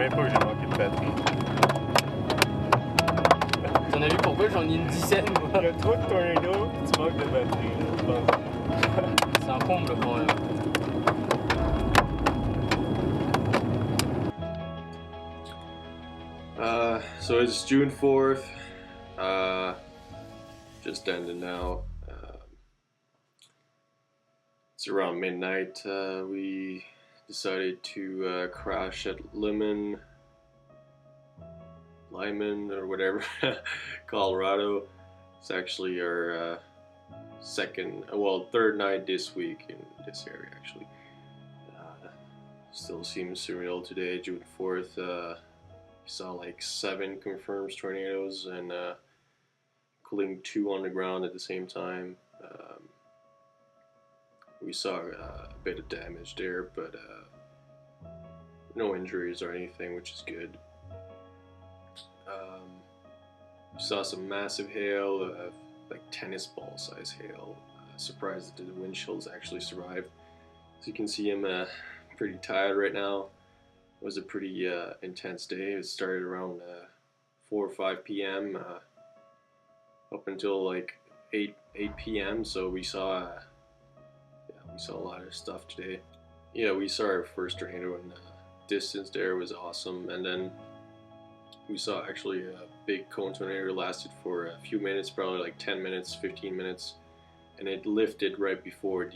même pas que j'ai manqué de batterie. T'en as vu pourquoi j'en ai une dizaine moi. Il y a trop de tornado, tu manques de batterie, je pense. C'est un comble quand même. So it's June 4th, just ended now. It's around midnight. We decided to crash at Lyman or whatever, Colorado. It's actually our third night this week in this area actually. Still seems surreal today, June 4th. Saw like 7 confirmed tornadoes and including 2 on the ground at the same time. We saw a bit of damage there, but no injuries or anything, which is good. We saw some massive hail, like tennis ball size hail. Surprised that the wind chills actually survived. As you can see, I'm pretty tired right now. It was a pretty intense day. It started around 4 or 5 p.m. Up until like 8 p.m. So we saw a lot of stuff today. Yeah, we saw our first tornado in the distance there. It was awesome. And then we saw actually a big cone tornado, lasted for a few minutes, probably like 10 minutes, 15 minutes. And it lifted right before it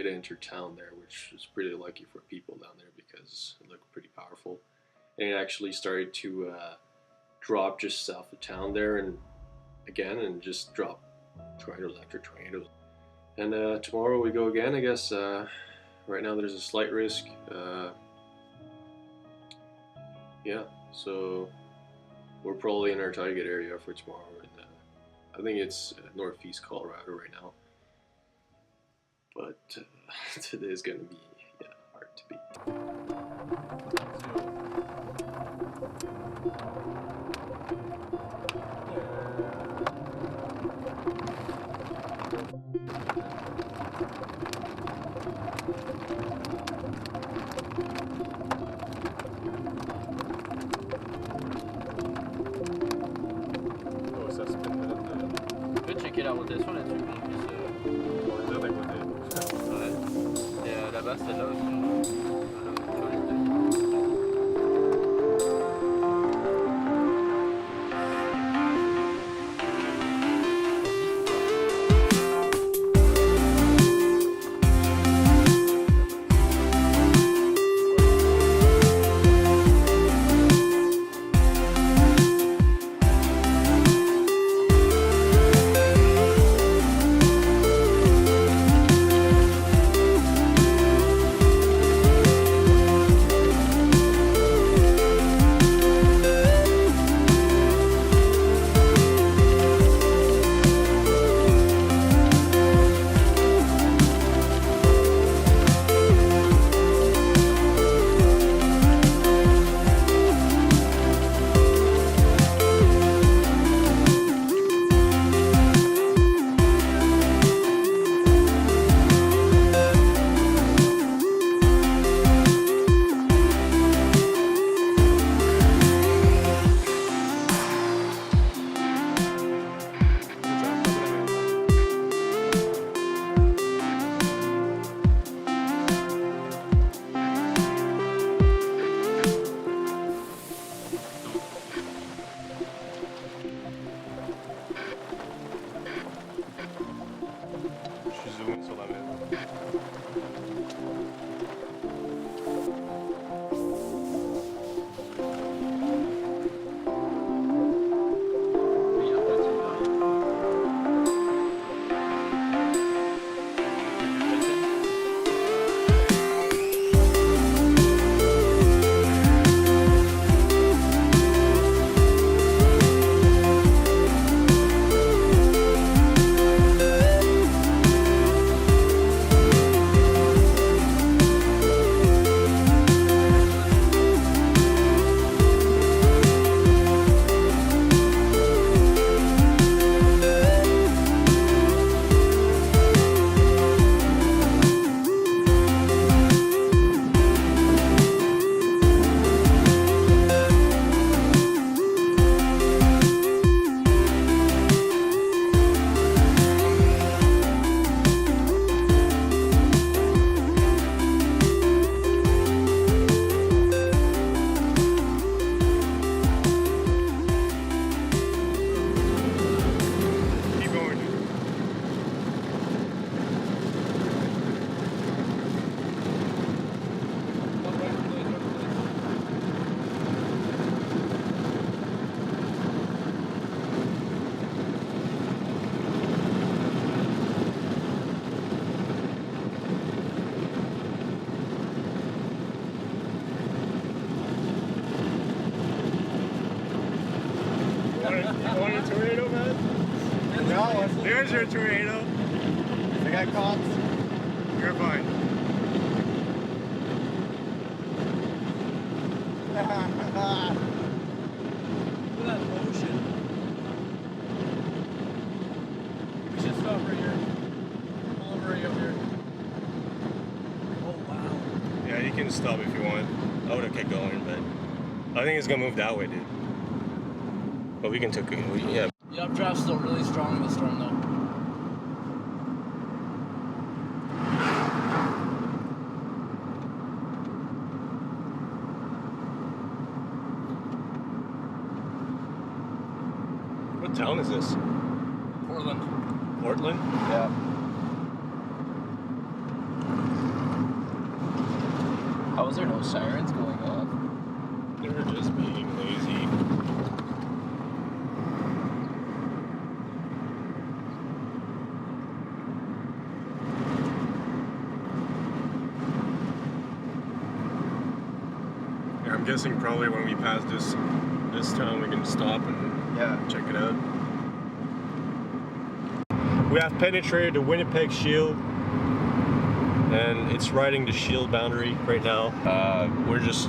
entered town there, which was pretty lucky for people down there because it looked pretty powerful. And it actually started to drop just south of town there and just drop tornadoes after tornadoes. And tomorrow we go again, I guess. Right now there's a slight risk. Yeah, so we're probably in our target area for tomorrow. And I think it's northeast Colorado right now. But today's gonna be hard to beat. Oh, ça se peut Tu peux checker la rotation là-dessus qu'on puisse. On les a d'un côté. Ouais. Et là-bas, celle-là aussi. There's your tornado. I got cops. You're fine. Look at that motion. We should stop right here. All right up here. Oh wow. Yeah, you can stop if you want. I would have kept going, but I think it's gonna move that way, dude. But we can take it. Yeah. The updraft's still really strong in the storm though. What town is this? Portland. Portland? Yeah. How is there no sirens going off? They're just being lazy. Yeah, I'm guessing probably when we pass this town we can stop and check it out. We have penetrated the Winnipeg Shield, and it's riding the Shield boundary right now. We're just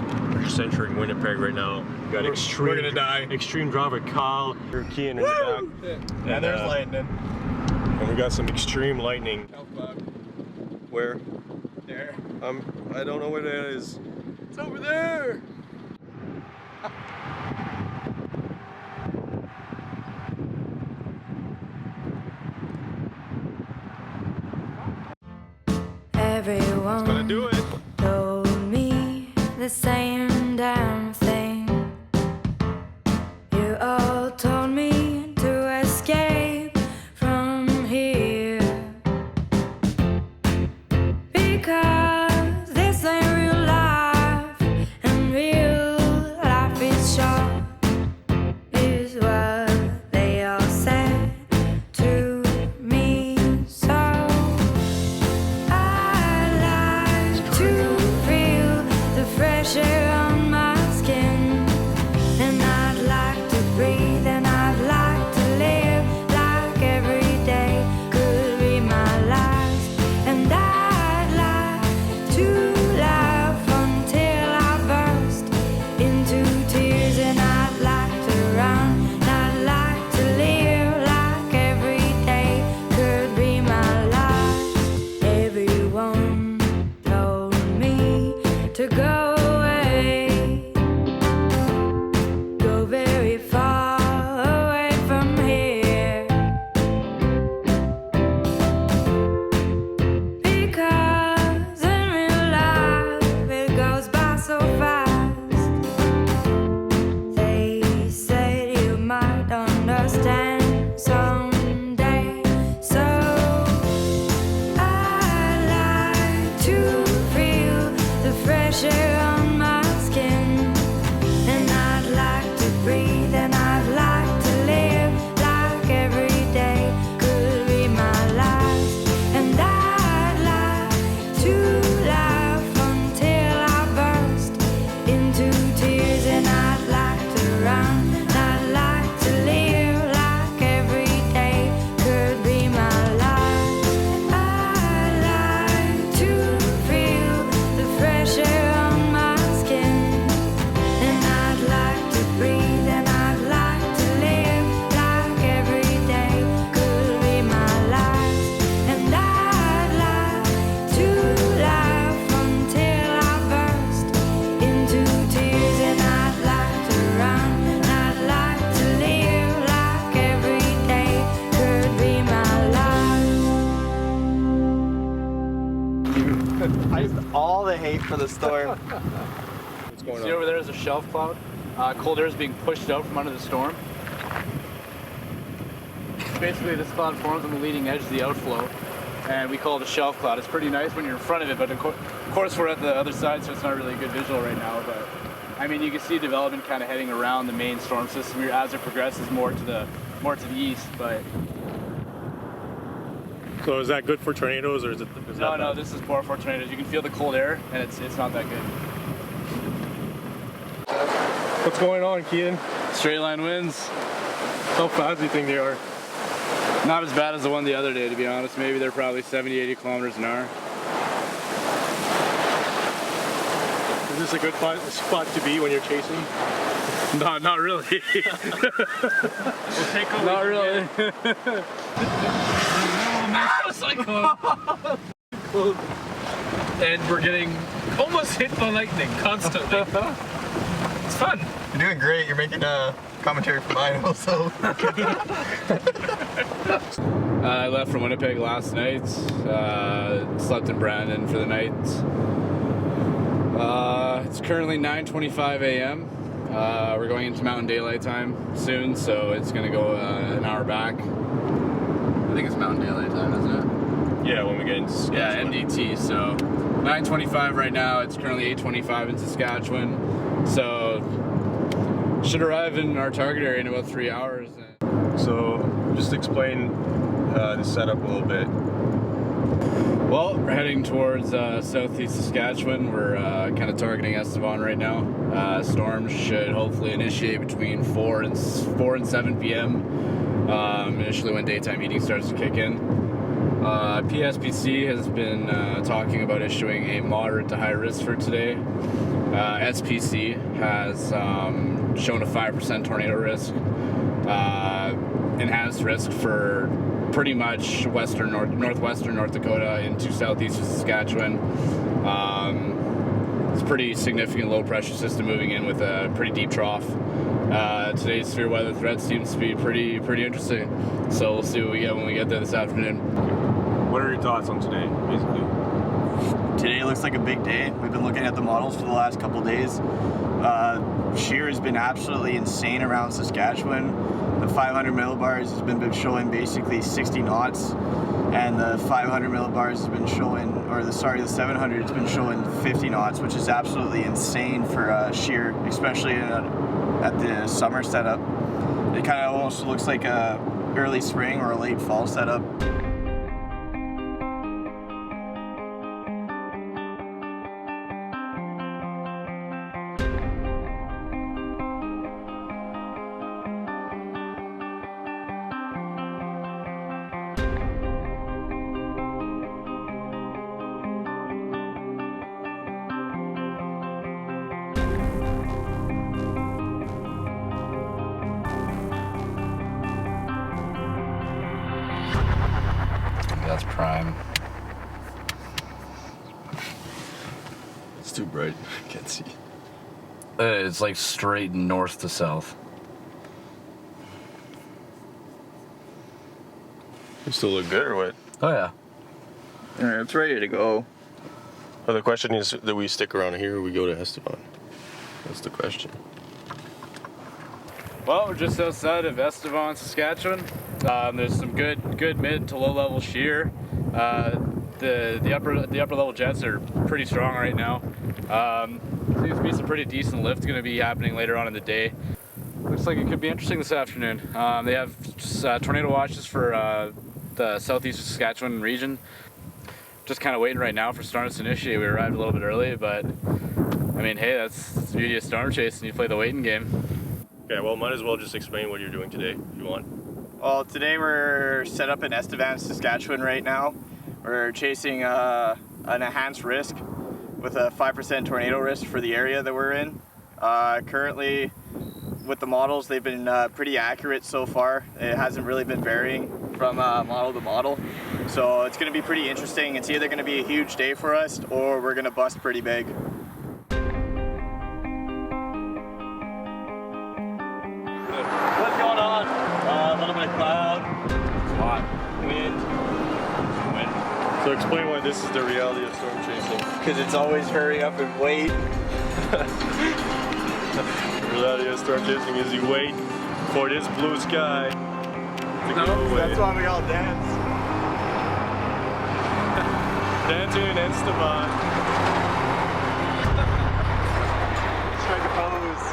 entering Winnipeg right now. We got we're gonna die. Extreme driver Kyle, Kean in the back, And there's lightning. and we got some extreme lightning. Where? There. I don't know where that is. It's over there. Everyone Gonna do it. told me the same damn thing. You all told me to escape from here, because this ain't real life, and real life is short, is what they all said to me. So fresh air on my skin, and I'd like to breathe, and I'd like to live like every day could be my last, and I'd like to laugh until I burst into tears, and I'd like to run, and I'd like to live like every day could be my last. Everyone told me to go very far away from here, because in real life it goes by so fast. They said you might understand someday, so I like to feel the fresh air on my skin, and I'd like to breathe, and I'd like to live like every day could be my last, and I'd like to laugh until I burst into tears, and I'd like to run, and I'd like to live like every day could be my last. I'd like to feel the fresh air on my skin, and I'd like to breathe, and I'd like to live like every day could be my last, and I'd like to laugh until I burst into tears, and I'd like to run, and I'd like to live like every day could be my last. All the hate for the storm. What's going See on? over there is a shelf cloud. Cold air is being pushed out from under the storm. Basically, this cloud forms on the leading edge of the outflow, and we call it a shelf cloud. It's pretty nice when you're in front of it, but of course we're at the other side, so it's not really a good visual right now. But I mean, you can see development kind of heading around the main storm system here as it progresses more to the east. But So is that good for tornadoes, or is no, this is poor for tornadoes. You can feel the cold air, and it's not that good. What's going on, Kean? Straight line winds. How fast do you think they are? Not as bad as the one the other day, to be honest. Maybe they're probably 70, 80 kilometers an hour. Is this a good spot to be when you're chasing? No, not really. We'll take over. Not really. And we're getting almost hit by lightning constantly. It's fun. You're doing great. You're making a commentary for mine also. I left from Winnipeg last night. Slept in Brandon for the night. It's currently 9:25 a.m. We're going into Mountain Daylight Time soon, so it's going to go an hour back. I think it's Mountain Daylight Time, isn't it? Yeah, when we get into Saskatchewan. Yeah, MDT. So 9:25 right now. It's currently 8:25 in Saskatchewan. So should arrive in our target area in about 3 hours. So just explain the setup a little bit. Well, we're heading towards southeast Saskatchewan. We're kind of targeting Estevan right now. Storms should hopefully initiate between 4 and 7 p.m. Initially when daytime heating starts to kick in. PSPC has been talking about issuing a moderate to high risk for today. SPC has shown a 5% tornado risk, enhanced risk for pretty much northwestern North Dakota into southeast Saskatchewan. It's a pretty significant low pressure system moving in with a pretty deep trough. Today's severe weather threat seems to be pretty interesting. So we'll see what we get when we get there this afternoon. What are your thoughts on today, basically? Today looks like a big day. We've been looking at the models for the last couple days. Shear has been absolutely insane around Saskatchewan. The 500 millibars has been showing basically 60 knots, and the 500 millibars has been showing, the 700 has been showing 50 knots, which is absolutely insane for shear, especially at the summer setup. It kind of almost looks like a early spring or a late fall setup. That's prime. It's too bright. I can't see. It's like straight north to south. You still look good or what? Oh yeah. Alright, it's ready to go. Well, the question is, do we stick around here or we go to Estevan? That's the question. Well, we're just outside of Estevan, Saskatchewan. There's some good mid to low level shear. The upper level jets are pretty strong right now. Seems to be some pretty decent lift going to be happening later on in the day. Looks like it could be interesting this afternoon. They have tornado watches for the southeast Saskatchewan region. Just kind of waiting right now for storms to initiate. We arrived a little bit early, but I mean, hey, that's the beauty of storm chasing. You play the waiting game. Okay, well, might as well just explain what you're doing today if you want. Well, today we're set up in Estevan, Saskatchewan right now. We're chasing an enhanced risk with a 5% tornado risk for the area that we're in. Currently, with the models, they've been pretty accurate so far. It hasn't really been varying from model to model. So it's going to be pretty interesting. It's either going to be a huge day for us or we're going to bust pretty big. What's going on? A little bit of cloud. It's hot. Wind. So explain why this is the reality of storm chasing. Because it's always hurry up and wait. The reality of storm chasing is you wait for this blue sky to go away. That's why we all dance. Dancing in Estevan. Trying to pose.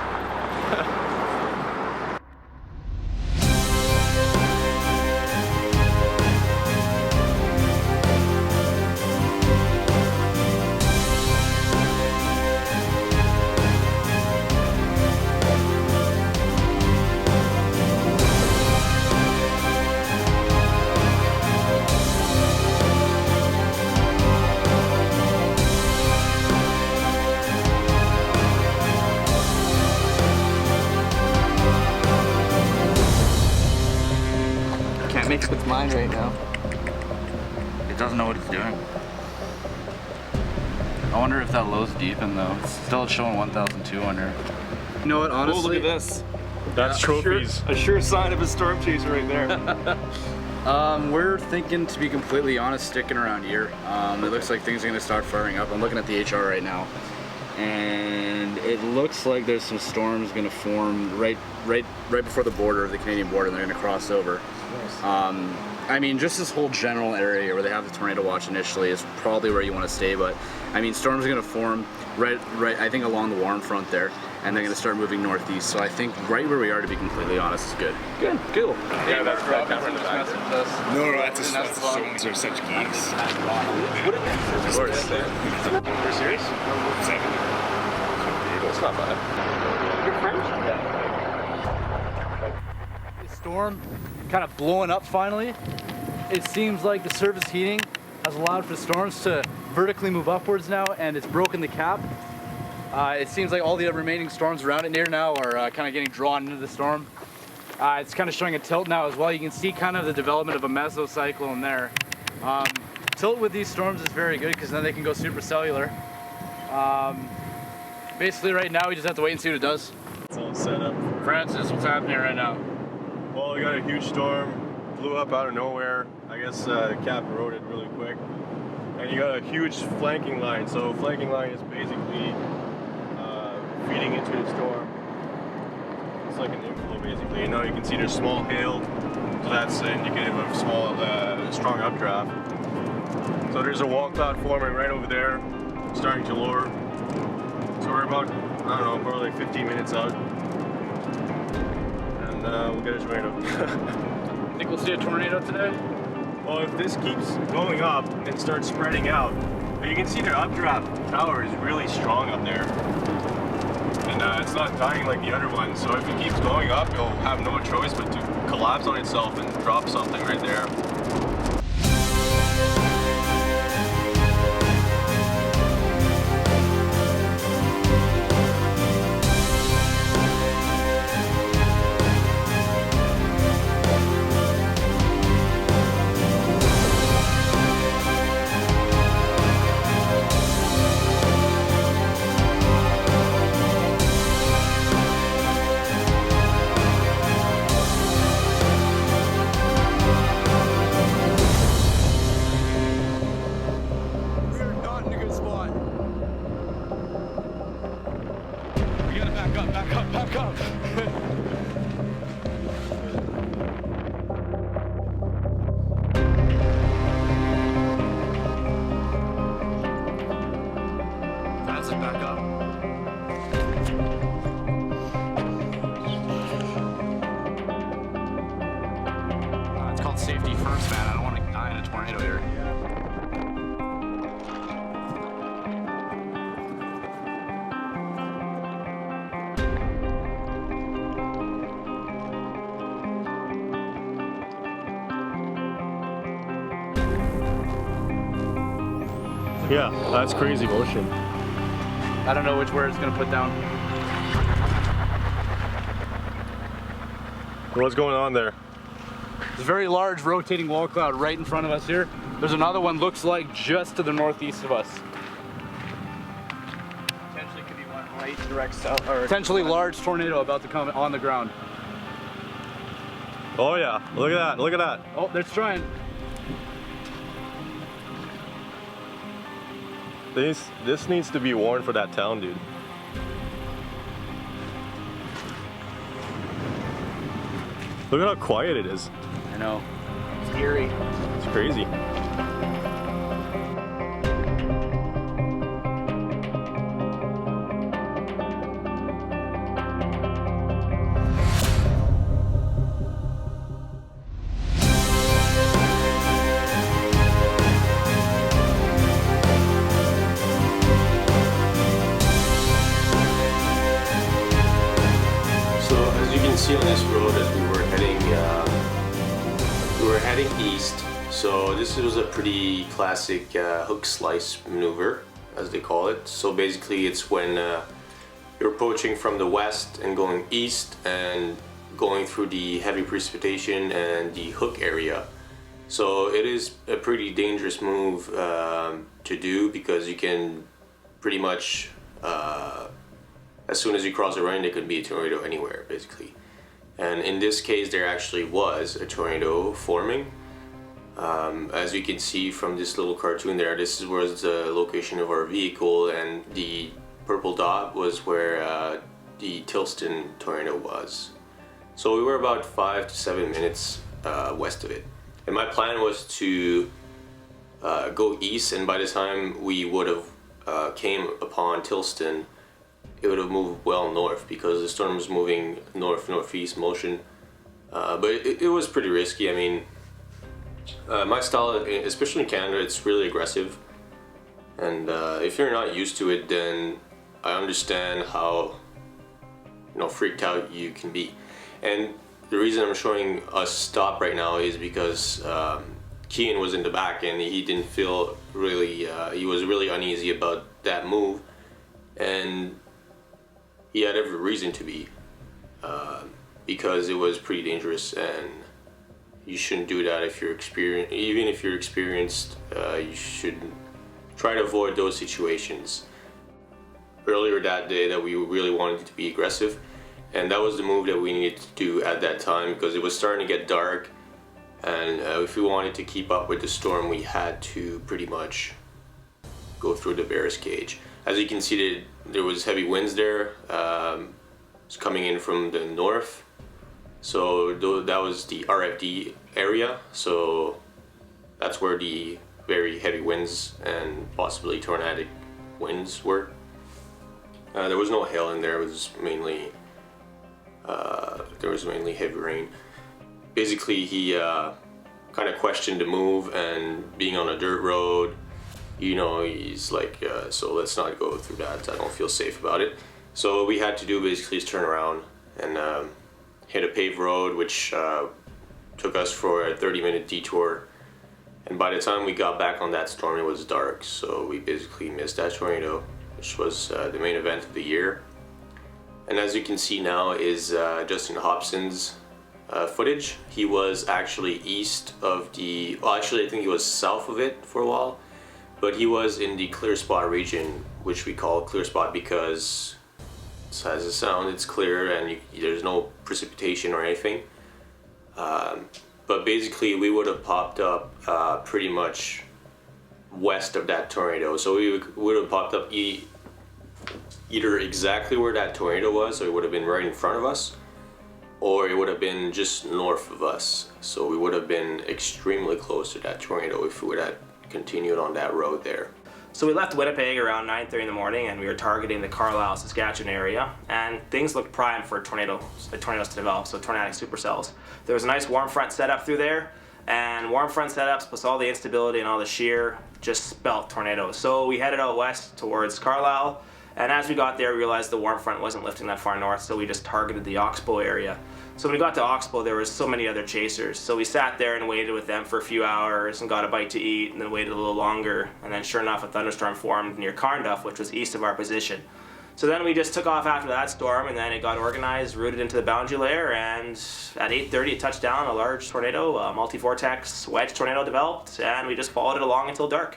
It's mine right now. It doesn't know what it's doing. I wonder if that low's deepened though. It's still showing 1,200. You know what, honestly? Oh, look at this. That's trophies. A sure sign of a storm chaser right there. We're thinking, to be completely honest, sticking around here. It looks like things are gonna start firing up. I'm looking at the HR right now, and it looks like there's some storms gonna form right before the border of the Canadian border, and they're gonna cross over. Nice. I mean, just this whole general area where they have the tornado watch initially is probably where you want to stay, but I mean, storms are gonna form right, I think along the warm front there, and they're gonna start moving northeast. So I think right where we are, to be completely honest, is good. Good, cool. Yeah, that's that camera in the back. No, that's storms are such geeks. Of course. You're serious? It's not bad. Your friends? The storm kind of blowing up finally. It seems like the surface heating has allowed for storms to vertically move upwards now, and it's broken the cap. It seems like all the remaining storms around it near now are kind of getting drawn into the storm. It's kind of showing a tilt now as well. You can see kind of the development of a mesocyclone there. Tilt with these storms is very good because then they can go supercellular. Basically right now we just have to wait and see what it does. It's all set up. Francis, what's happening right now? Well, we got a huge storm, blew up out of nowhere. I guess the cap eroded really quick. And you got a huge flanking line. So flanking line is basically feeding into the storm. It's like an inflow basically. And now you can see there's small hail. So that's indicative of strong updraft. So there's a wall cloud forming right over there, starting to lower. So we're about, I don't know, probably like 15 minutes out. And we'll get a tornado. Think we'll see a tornado today? Well, if this keeps going up and starts spreading out, you can see the updraft tower is really strong up there. And it's not dying like the other one, so if it keeps going up, it'll have no choice but to collapse on itself and drop something right there. Back up. Francis, back up. It's called safety first, man. I don't want to die in a tornado here. Yeah, that's crazy motion. I don't know which word it's gonna put down. What's going on there? There's a very large rotating wall cloud right in front of us here. There's another one looks like just to the northeast of us. Potentially could be one right direct south. Or potentially large tornado about to come on the ground. Oh yeah, look at that, look at that. Oh, they're trying. This needs to be warned for that town, dude. Look at how quiet it is. I know. Scary. It's crazy. See on this road as we were heading east. So this was a pretty classic hook slice maneuver, as they call it. So basically it's when you're approaching from the west and going east and going through the heavy precipitation and the hook area. So it is a pretty dangerous move to do, because you can pretty much, as soon as you cross a rain, there could be a tornado anywhere, basically. And in this case, there actually was a tornado forming. As you can see from this little cartoon there, this was the location of our vehicle, and the purple dot was where the Tilston tornado was. So we were about 5 to 7 minutes west of it. And my plan was to go east, and by the time we would have came upon Tilston, it would have moved well north, because the storm was moving north-northeast motion. But it was pretty risky. I mean, my style, especially in Canada, it's really aggressive. And if you're not used to it, then I understand how, you know, freaked out you can be. And the reason I'm showing us stop right now is because Kean was in the back, and he didn't feel really, he was really uneasy about that move. And he had every reason to be, because it was pretty dangerous, and you shouldn't do that if you're experienced. Even if you're experienced, you should try to avoid those situations. Earlier that day, that we really wanted to be aggressive, and that was the move that we needed to do at that time, because it was starting to get dark, and if we wanted to keep up with the storm, we had to pretty much go through the bear's cage. As you can see, there was heavy winds there. It's coming in from the north. So that was the RFD area. So that's where the very heavy winds and possibly tornadic winds were. There was no hail in there. It was mainly heavy rain. Basically, he kind of questioned the move, and being on a dirt road, you know, he's like, so let's not go through that. I don't feel safe about it. So what we had to do basically is turn around and hit a paved road, which took us for a 30-minute detour. And by the time we got back on that storm, it was dark. So we basically missed that tornado, which was the main event of the year. And as you can see now is Justin Hobson's footage. He was actually east of the, well, actually I think he was south of it for a while. But he was in the clear spot region, which we call clear spot because, as it sounds, it's clear and there's no precipitation or anything. But basically, we would have popped up pretty much west of that tornado. So we would have popped up either exactly where that tornado was, so it would have been right in front of us, or it would have been just north of us. So we would have been extremely close to that tornado if we would have continued on that road there. So we left Winnipeg around 9:30 in the morning, and we were targeting the Carlisle, Saskatchewan area, and things looked prime for tornadoes to develop, so tornadic supercells. There was a nice warm front setup through there, and warm front setups plus all the instability and all the shear just spelt tornadoes. So we headed out west towards Carlisle, and as we got there, we realized the warm front wasn't lifting that far north, so we just targeted the Oxbow area. So when we got to Oxbow, there was so many other chasers. So we sat there and waited with them for a few hours and got a bite to eat, and then waited a little longer. And then sure enough, a thunderstorm formed near Carnduff, which was east of our position. So then we just took off after that storm, and then it got organized, rooted into the boundary layer, and at 8:30 it touched down. A large tornado, a multi-vortex wedge tornado developed, and we just followed it along until dark.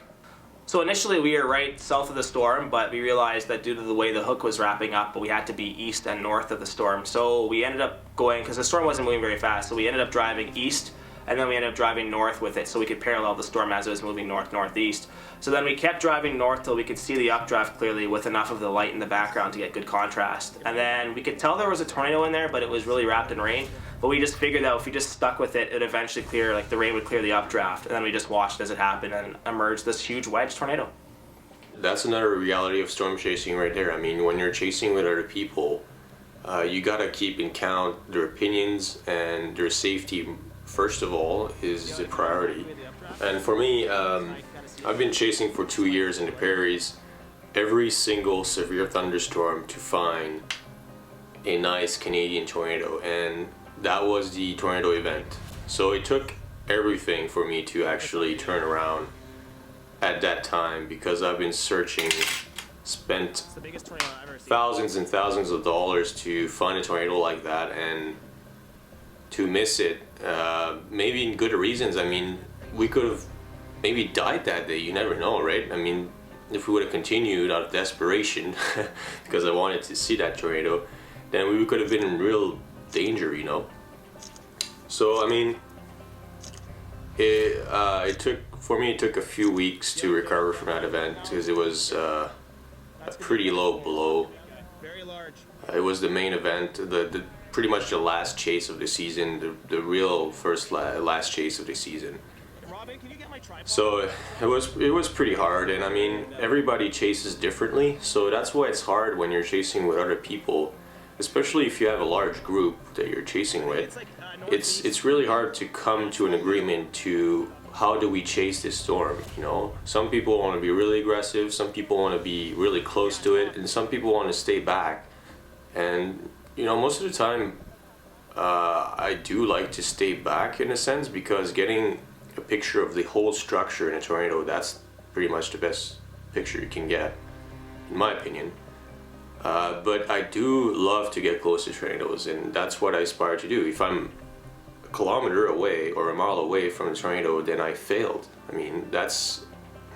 So initially we were right south of the storm, but we realized that due to the way the hook was wrapping up, we had to be east and north of the storm. So we ended up going, because the storm wasn't moving very fast, so we ended up driving east, and then we ended up driving north with it so we could parallel the storm as it was moving north-northeast. So then we kept driving north till we could see the updraft clearly with enough of the light in the background to get good contrast. And then we could tell there was a tornado in there, but it was really wrapped in rain. But we just figured that if we just stuck with it, it would eventually clear, like the rain would clear the updraft. And then we just watched as it happened and emerged this huge wedge tornado. That's another reality of storm chasing right there. I mean, when you're chasing with other people, you gotta keep in count their opinions, and their safety, first of all, is the priority. And for me, I've been chasing for 2 years in the prairies, every single severe thunderstorm to find a nice Canadian tornado, and that was the tornado event. So it took everything for me to actually turn around at that time, because I've been searching, spent thousands and thousands of dollars to find a tornado like that, and to miss it, maybe in good reasons. I mean, we could have maybe died that day. You never know, right? I mean, if we would have continued out of desperation because I wanted to see that tornado, then we could have been in real danger, you know. So I mean, it took a few weeks to recover from that event because it was a pretty low blow. It was the main event, the pretty much the last chase of the season, the real last chase of the season. So it was pretty hard, and I mean, everybody chases differently, so that's why it's hard when you're chasing with other people, especially if you have a large group that you're chasing with. It's really hard to come to an agreement to how do we chase this storm, you know? Some people want to be really aggressive, some people want to be really close to it, and some people want to stay back. And you know, most of the time I do like to stay back in a sense, because getting a picture of the whole structure in a tornado, that's pretty much the best picture you can get, in my opinion. But I do love to get close to tornadoes, and that's what I aspire to do. If I'm a kilometer away or a mile away from a tornado, then I failed. I mean, that's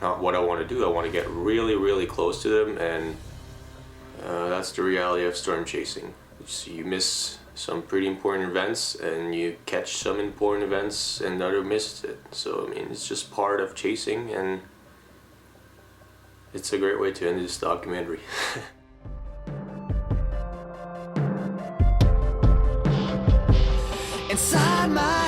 not what I want to do. I want to get really, really close to them, and that's the reality of storm chasing. So you miss some pretty important events, and you catch some important events, and others missed it. So I mean, it's just part of chasing, and it's a great way to end this documentary. Inside my